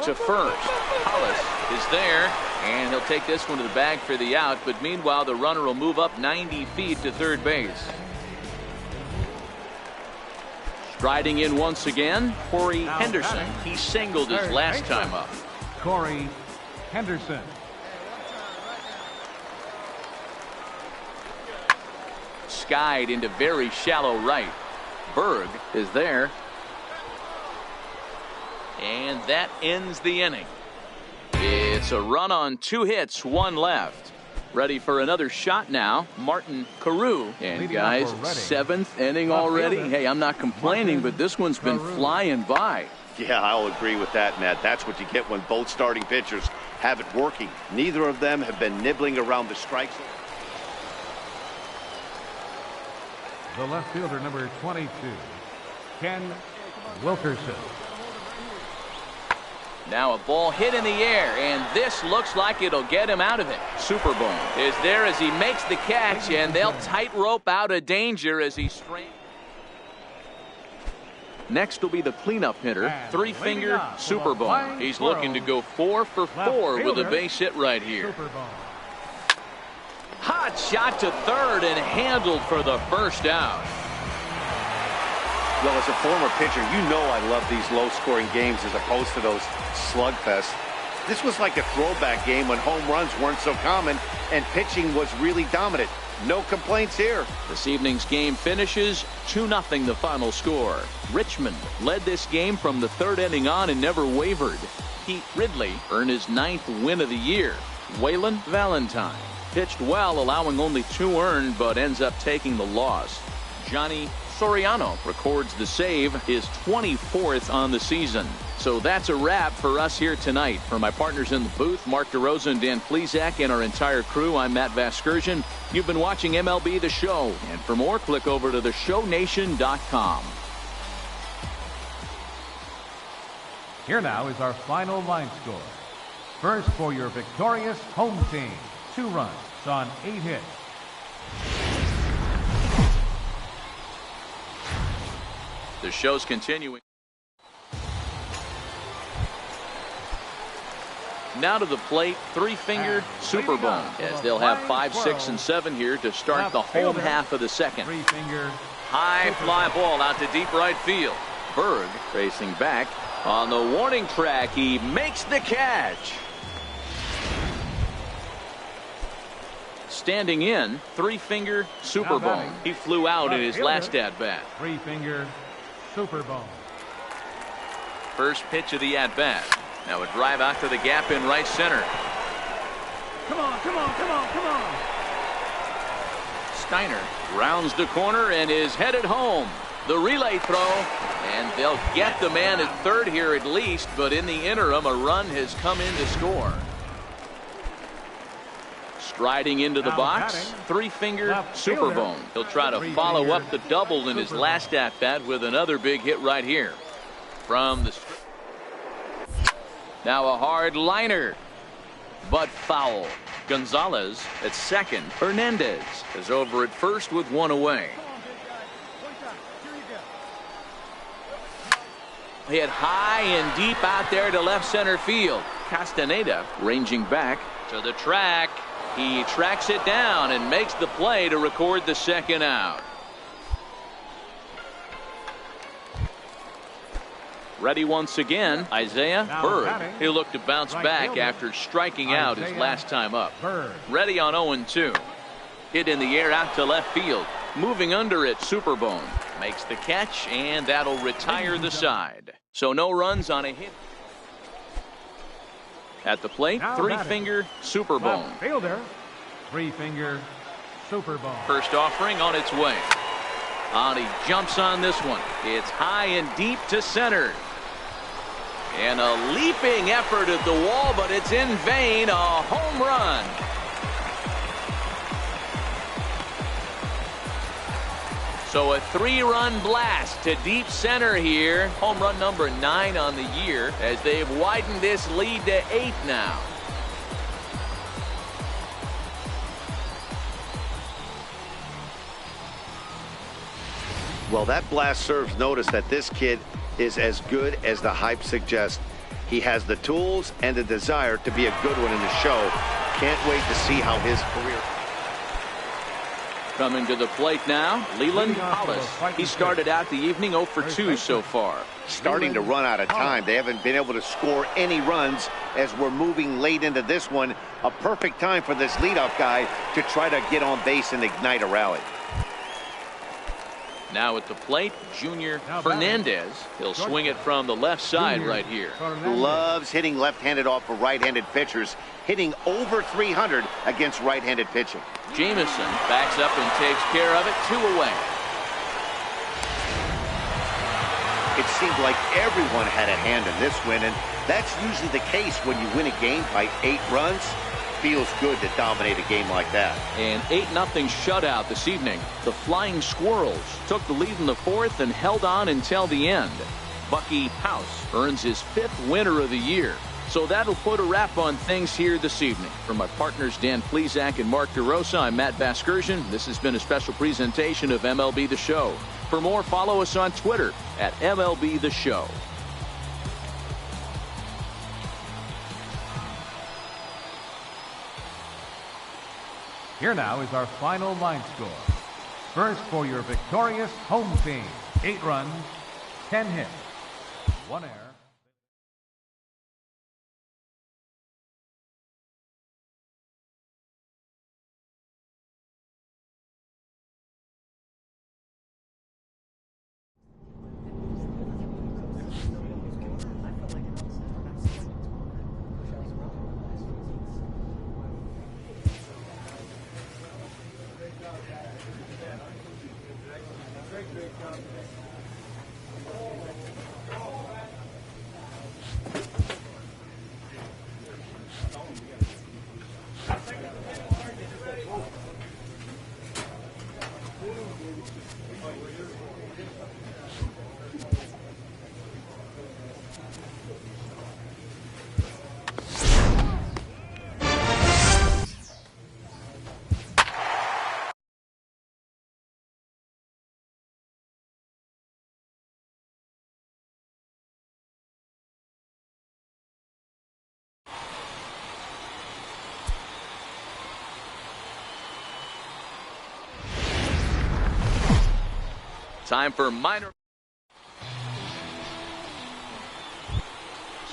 To first. Hollis is there, and he'll take this one to the bag for the out, but meanwhile the runner will move up 90 feet to third base. Striding in once again, Corey Henderson. He singled his last time up. Corey Henderson. Skied into very shallow right. Berg is there. And that ends the inning. It's a run on 2 hits, 1 left. Ready for another shot now, Martin Carew. And guys, 7th inning already. Hey, I'm not complaining, but this one's been flying by. Yeah, I'll agree with that, Matt. That's what you get when both starting pitchers have it working. Neither of them have been nibbling around the strike zone. The left fielder, number 22, Ken Wilkerson. Now a ball hit in the air, and this looks like it'll get him out of it. Superbone is there as he makes the catch, and they'll tightrope out of danger as he strains. Next will be the cleanup hitter, 3-finger Superbone. He's looking to go 4 for 4 with a base hit right here. Hot shot to third and handled for the first out. Well, as a former pitcher, you know I love these low-scoring games as opposed to those slugfests. This was like a throwback game when home runs weren't so common and pitching was really dominant. No complaints here. This evening's game finishes 2-0 the final score. Richmond led this game from the 3rd inning on and never wavered. Pete Ridley earned his 9th win of the year. Waylon Valentine pitched well, allowing only 2 earned, but ends up taking the loss. Johnny Soriano records the save, his 24th on the season. So that's a wrap for us here tonight. For my partners in the booth, Mark DeRosa and Dan Plesac, and our entire crew, I'm Matt Vasgersian. You've been watching MLB The Show. And for more, click over to theshownation.com. Here now is our final line score. First for your victorious home team. 2 runs on 8 hits. The show's continuing. Now to the plate, 3-finger Superbone, as they'll have 5, 6, and 7 here to start the home half of the second. 3-finger High fly ball out to deep right field. Berg racing back on the warning track. He makes the catch. Standing in, 3-finger Superbone. He flew out in his last at-bat. 3-finger Superbone. First pitch of the at-bat. Now a drive out to the gap in right center. Come on, come on, come on, come on. Steiner rounds the corner and is headed home. The relay throw, and they'll get the man at third here at least, but in the interim, a run has come in to score. Striding into the box, 3-finger Superbone. He'll try to follow up the double in his last at-bat with another big hit right here. From the now a hard liner, but foul. Gonzalez at second. Hernandez is over at first with 1 away. Hit high and deep out there to left center field. Castaneda ranging back to the track. He tracks it down and makes the play to record the second out. Ready once again, Isaiah Berg. He'll look to bounce back after striking out his last time up. Ready on 0-2. Hit in the air out to left field. Moving under it, Superbone makes the catch, and that'll retire the side. So no runs on a hit. At the plate, 3-finger Superbone. Fielder, 3-finger Superbone. First offering on its way. And he jumps on this one. It's high and deep to center. And a leaping effort at the wall, but it's in vain. A home run. So a 3-run blast to deep center here. Home run number 9 on the year as they've widened this lead to 8 now. Well, that blast serves notice that this kid is as good as the hype suggests. He has the tools and the desire to be a good one in the show. Can't wait to see how his career. Coming to the plate now, Leland Hollis. He started out the evening 0 for 2 so far. Starting to run out of time. They haven't been able to score any runs as we're moving late into this one. A perfect time for this leadoff guy to try to get on base and ignite a rally. Now at the plate, Junior Fernandez. He'll swing it from the left side right here. Loves hitting left-handed off of right-handed pitchers, hitting over 300 against right-handed pitching. Jamison backs up and takes care of it. 2 away. It seemed like everyone had a hand in this win, and that's usually the case when you win a game by 8 runs. Feels good to dominate a game like that. An 8-0 shutout this evening. The Flying Squirrels took the lead in the 4th and held on until the end. Bucky House earns his 5th winner of the year. So that'll put a wrap on things here this evening. For my partners Dan Plesac and Mark DeRosa, I'm Matt Vasgersian. This has been a special presentation of MLB The Show. For more, follow us on Twitter at MLB The Show. Here now is our final line score. First for your victorious home team. 8 runs, 10 hits, 1 error. Time for minor.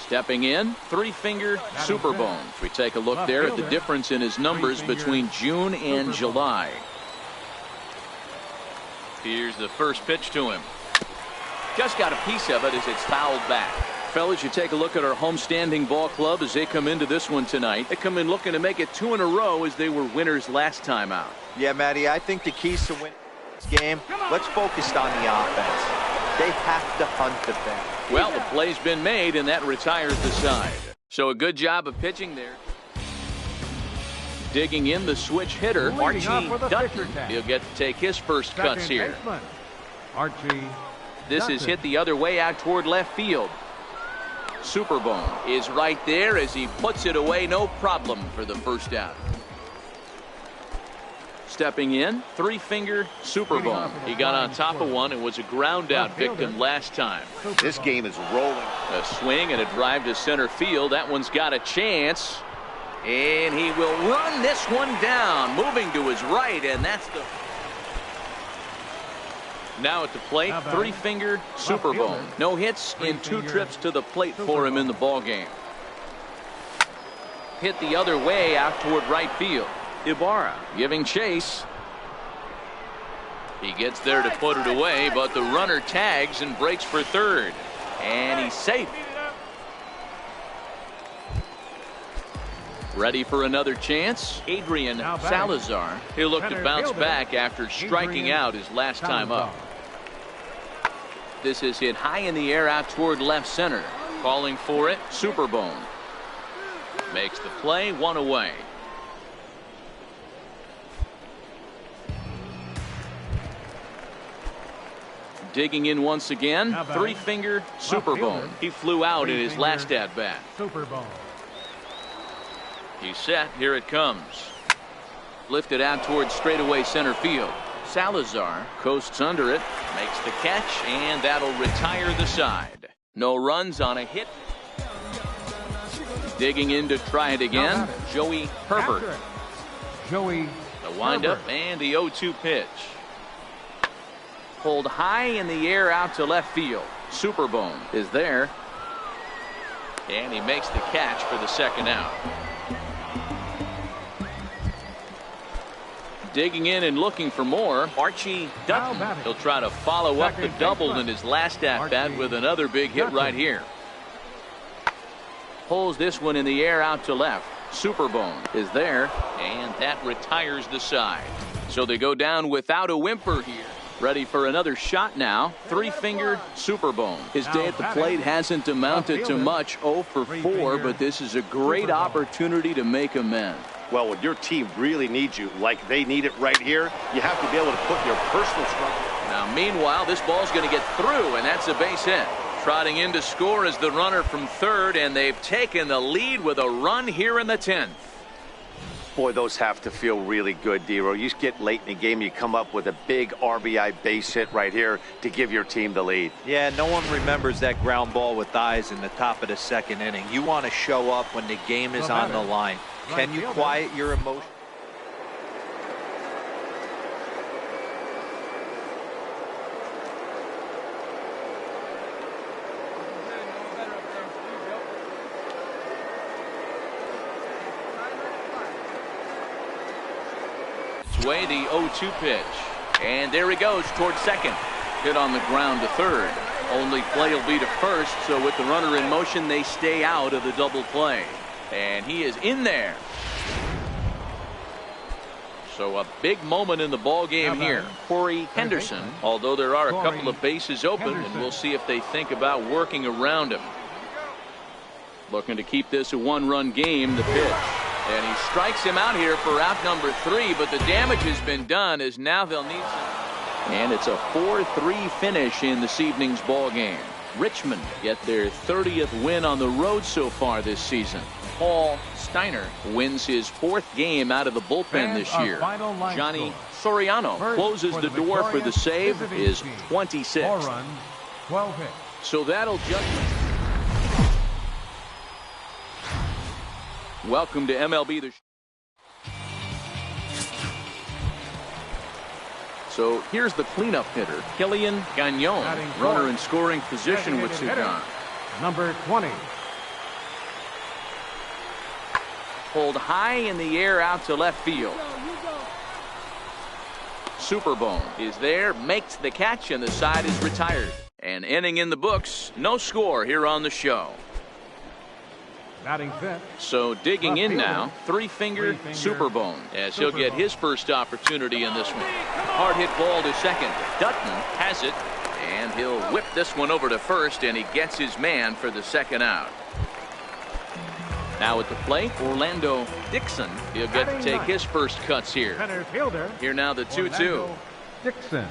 Stepping in, 3-finger super bone. We take a look there at the difference in his numbers between June and July. Here's the first pitch to him. Just got a piece of it as it's fouled back. Fellas, you take a look at our homestanding ball club as they come into this one tonight. They come in looking to make it 2 in a row as they were winners last time out. Yeah, Matty, I think the keys to win this game, let's focus on the offense. They have to hunt the ball. Well, the play's been made, and that retires the side. So a good job of pitching there. Digging in the switch hitter, Archie Dutton. He'll get to take his first cuts here. Archie. This is hit the other way out toward left field. Superbone is right there as he puts it away, no problem for the first out. Stepping in, 3-finger Superbone. He got on top of one and was a ground out victim last time. This game is rolling. A swing and a drive to center field. That one's got a chance. And he will run this one down, moving to his right, and that's the... Now at the plate, 3-finger Superbone. No hits in 2 trips to the plate for him in the ballgame. Hit the other way out toward right field. Ibarra giving chase. He gets there to put it away, but the runner tags and breaks for third. And he's safe. Ready for another chance? Adrian Salazar. He'll look to bounce back after striking out his last time up. This is hit high in the air out toward left center. Calling for it, Superbone. Makes the play, 1 away. Digging in once again, 3-finger Superbone. He flew out in his last at-bat. Superbone. He's set. Here it comes. Lifted out towards straightaway center field. Salazar coasts under it, makes the catch, and that'll retire the side. No runs on a hit. Digging in to try it again, Joey Herbert. Joey. The windup and the 0-2 pitch. Pulled high in the air out to left field. Superbone is there. And he makes the catch for the second out. Digging in and looking for more, Archie Dutton. He'll try to follow up the double in his last at-bat with another big hit right here. Pulls this one in the air out to left. Superbone is there, and that retires the side. So they go down without a whimper here. Ready for another shot now. Three-finger Superbone. His day at the plate hasn't amounted to much, 0 for 4, but this is a great opportunity to make amends. Well, when your team really needs you, like they need it right here, you have to be able to put your personal struggle. Now, meanwhile, this ball's going to get through, and that's a base hit. Trotting in to score is the runner from third, and they've taken the lead with a run here in the 10th. Boy, those have to feel really good, Dero. You get late in the game, you come up with a big RBI base hit right here to give your team the lead. Yeah, no one remembers that ground ball with eyes in the top of the second inning. You want to show up when the game is on the line. Can you quiet your emotions? Way the 0-2 pitch, and there he goes towards second. Hit on the ground to third. Only play will be to first, so with the runner in motion, they stay out of the double play. And he is in there. So a big moment in the ball game here. Corey Henderson, although there are a couple of bases open, and we'll see if they think about working around him. Looking to keep this a one-run game, the pitch. And he strikes him out here for out number 3, but the damage has been done as now they'll need some. And it's a 4-3 finish in this evening's ball game. Richmond get their 30th win on the road so far this season. Paul Steiner wins his 4th game out of the bullpen this year. Johnny Soriano closes the door for the save, is 26. 4 runs, 12 hits. So that'll just... Welcome to MLB. So here's the cleanup hitter, Killian Gagnon, runner in scoring position with Sugan. Number 20. Pulled high in the air out to left field. Superbone is there, makes the catch, and the side is retired. An inning in the books, no score here on the show. Batting fifth. So digging in now, three-finger Superbone as he'll get his first opportunity in this one. Hard hit ball to second. Dutton has it, and he'll whip this one over to first, and he gets his man for the second out. Now at the plate, Orlando Dixon. He'll get to take his first cuts here. Here now the 2-2. Dixon.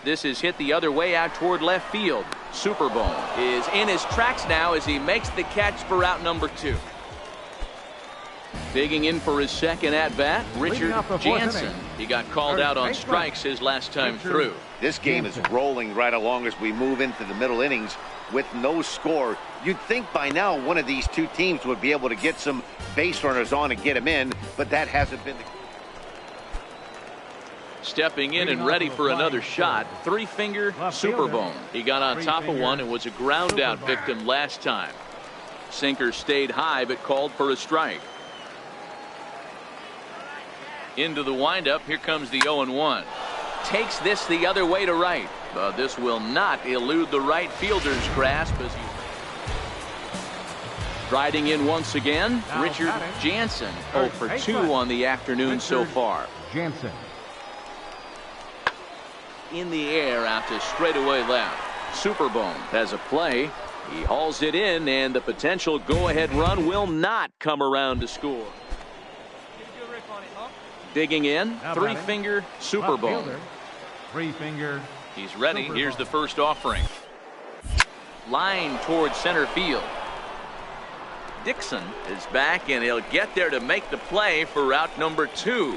This is hit the other way out toward left field. Superbone is in his tracks now as he makes the catch for out number 2. Digging in for his second at-bat, Richard Jansen. He got called out on strikes his last time through. This game is rolling right along as we move into the middle innings with no score. You'd think by now one of these two teams would be able to get some base runners on and get them in, but that hasn't been the case. Stepping in and ready for another shot, three-finger Superbone. He got on top of one and was a ground-out victim last time. Sinker stayed high but called for a strike. Into the windup, here comes the 0-1. Takes this the other way to right, but this will not elude the right fielder's grasp as he... Riding in once again, Richard Jansen, 0 for 2 on the afternoon so far. Jansen. In the air out to straightaway left. Superbone has a play. He hauls it in, and the potential go-ahead run will not come around to score. Digging in, three-finger Superbone. Three-finger. He's ready. Here's the first offering. Line towards center field. Dixon is back, and he'll get there to make the play for out number 2.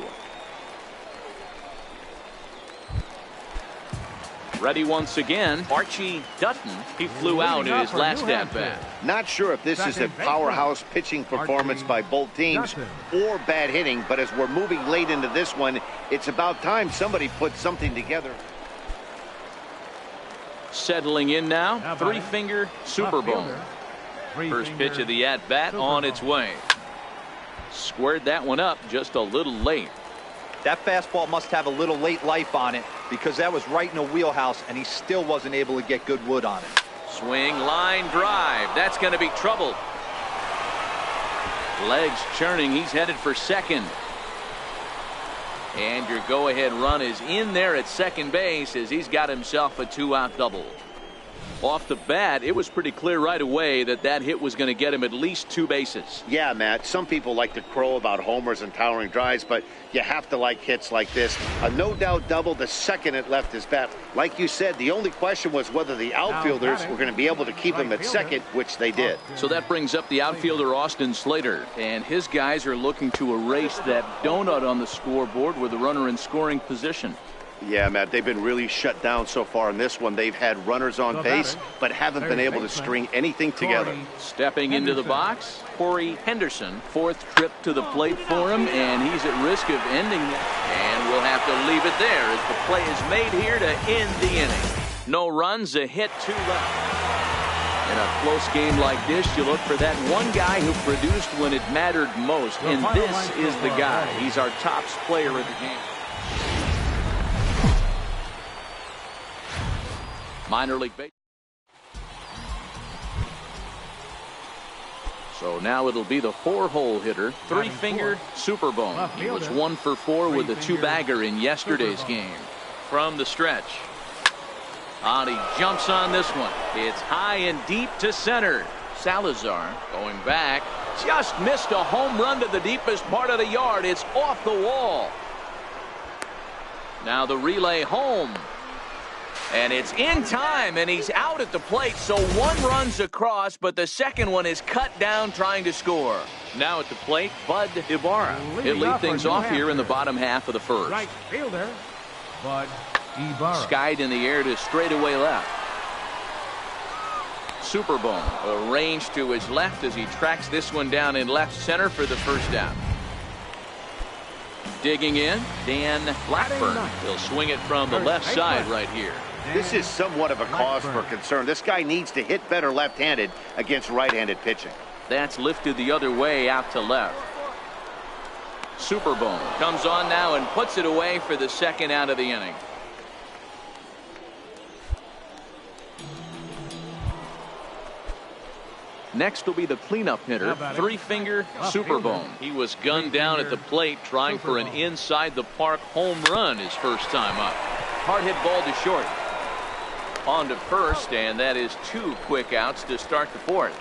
Ready once again, Archie Dutton. He flew out in his last at-bat. Not sure if this is a powerhouse pitching performance by both teams or bad hitting, but as we're moving late into this one, it's about time somebody put something together. Settling in now, three-finger Superbone. First pitch of the at-bat on its way. Squared that one up just a little late. That fastball must have a little late life on it because that was right in the wheelhouse, and he still wasn't able to get good wood on it. Swing, line drive. That's going to be trouble. Legs churning. He's headed for second. And your go-ahead run is in there at second base as he's got himself a 2-out double. Off the bat, it was pretty clear right away that that hit was going to get him at least 2 bases. Yeah, Matt, some people like to crow about homers and towering drives, but you have to like hits like this. A no-doubt double the second it left his bat. Like you said, the only question was whether the outfielders were going to be able to keep him at second, which they did. So that brings up the outfielder Austin Slater, and his guys are looking to erase that donut on the scoreboard with a runner in scoring position. Yeah, Matt, they've been really shut down so far in this one. They've had runners on base, but haven't been able to string anything together. Stepping into the box, Corey Henderson, 4th trip to the plate for him, and he's at risk of ending that. And we'll have to leave it there as the play is made here to end the inning. No runs, a hit, 2 left. In a close game like this, you look for that one guy who produced when it mattered most, and this is the guy. He's our top player of the game. Minor league baseball. So now it'll be the 4-hole hitter, 3-finger Superbone. He was 1 for 4 with a 2-bagger in yesterday's game. From the stretch. And he jumps on this one. It's high and deep to center. Salazar going back. Just missed a home run to the deepest part of the yard. It's off the wall. Now the relay home. And it's in time, and he's out at the plate, so 1 runs across, but the second one is cut down trying to score. Now at the plate, Bud Ibarra. He'll lead things off here in the bottom half of the first. Right fielder, Bud Ibarra. Skied in the air to straightaway left. Superbone arranged to his left as he tracks this one down in left center for the first out. Digging in, Dan Blackburn. He'll swing it from the left side right here. This is somewhat of a cause for concern. This guy needs to hit better left-handed against right-handed pitching. That's lifted the other way out to left. Superbone comes on now and puts it away for the second out of the inning. Next will be the cleanup hitter, 3-finger Superbone. He was gunned down at the plate trying for an inside the park home run his first time up. Hard hit ball to short. On to first, and that is 2 quick outs to start the 4th.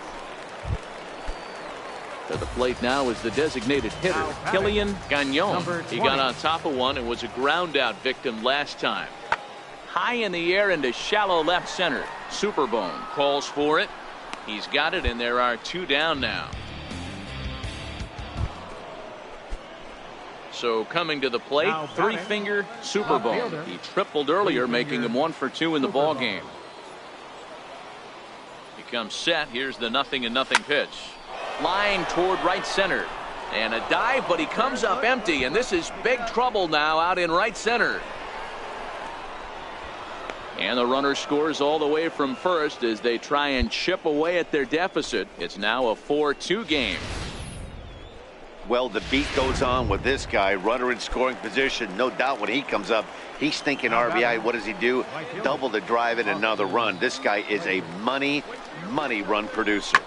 To the plate now is the designated hitter, Killian Gagnon. He got on top of one and was a ground out victim last time. High in the air into shallow left center. Superbone calls for it. He's got it, and there are 2 down now. So coming to the plate, 3-finger Superbone. He tripled earlier, making him 1 for 2 in the ball game. He comes set. Here's the 0-0 pitch. Line toward right center. And a dive, but he comes up empty, and this is big trouble now out in right center. And the runner scores all the way from first as they try and chip away at their deficit. It's now a 4-2 game. Well, the beat goes on with this guy, runner in scoring position. No doubt when he comes up, he's thinking RBI. What does he do? Double the drive and another run. This guy is a money run producer.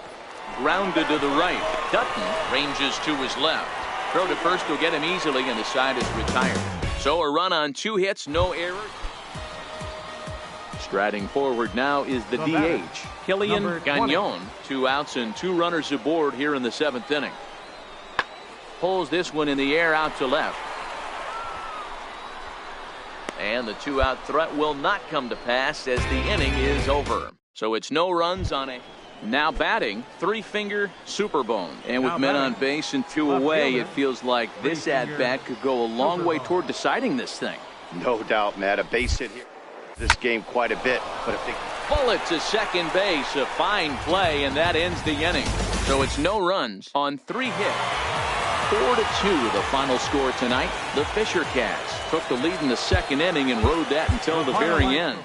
Grounded to the right. Dutton ranges to his left. Throw to first will get him easily, and the side is retired. So a run on 2 hits, no errors. Striding forward now is the DH, Killian Gagnon. 2 outs and 2 runners aboard here in the 7th inning. Pulls this one in the air out to left. And the 2-out threat will not come to pass as the inning is over. So it's no runs on a. Now batting, 3-finger Superbone. And with men on base and 2 away, it feels like this at-bat could go a long way toward deciding this thing. No doubt, Matt. A base hit here. This game quite a bit, but if they bullet to second base, a fine play, and that ends the inning. So it's no runs on 3 hits. 4-2 the final score tonight. The Fisher Cats took the lead in the 2nd inning and rode that until the very end.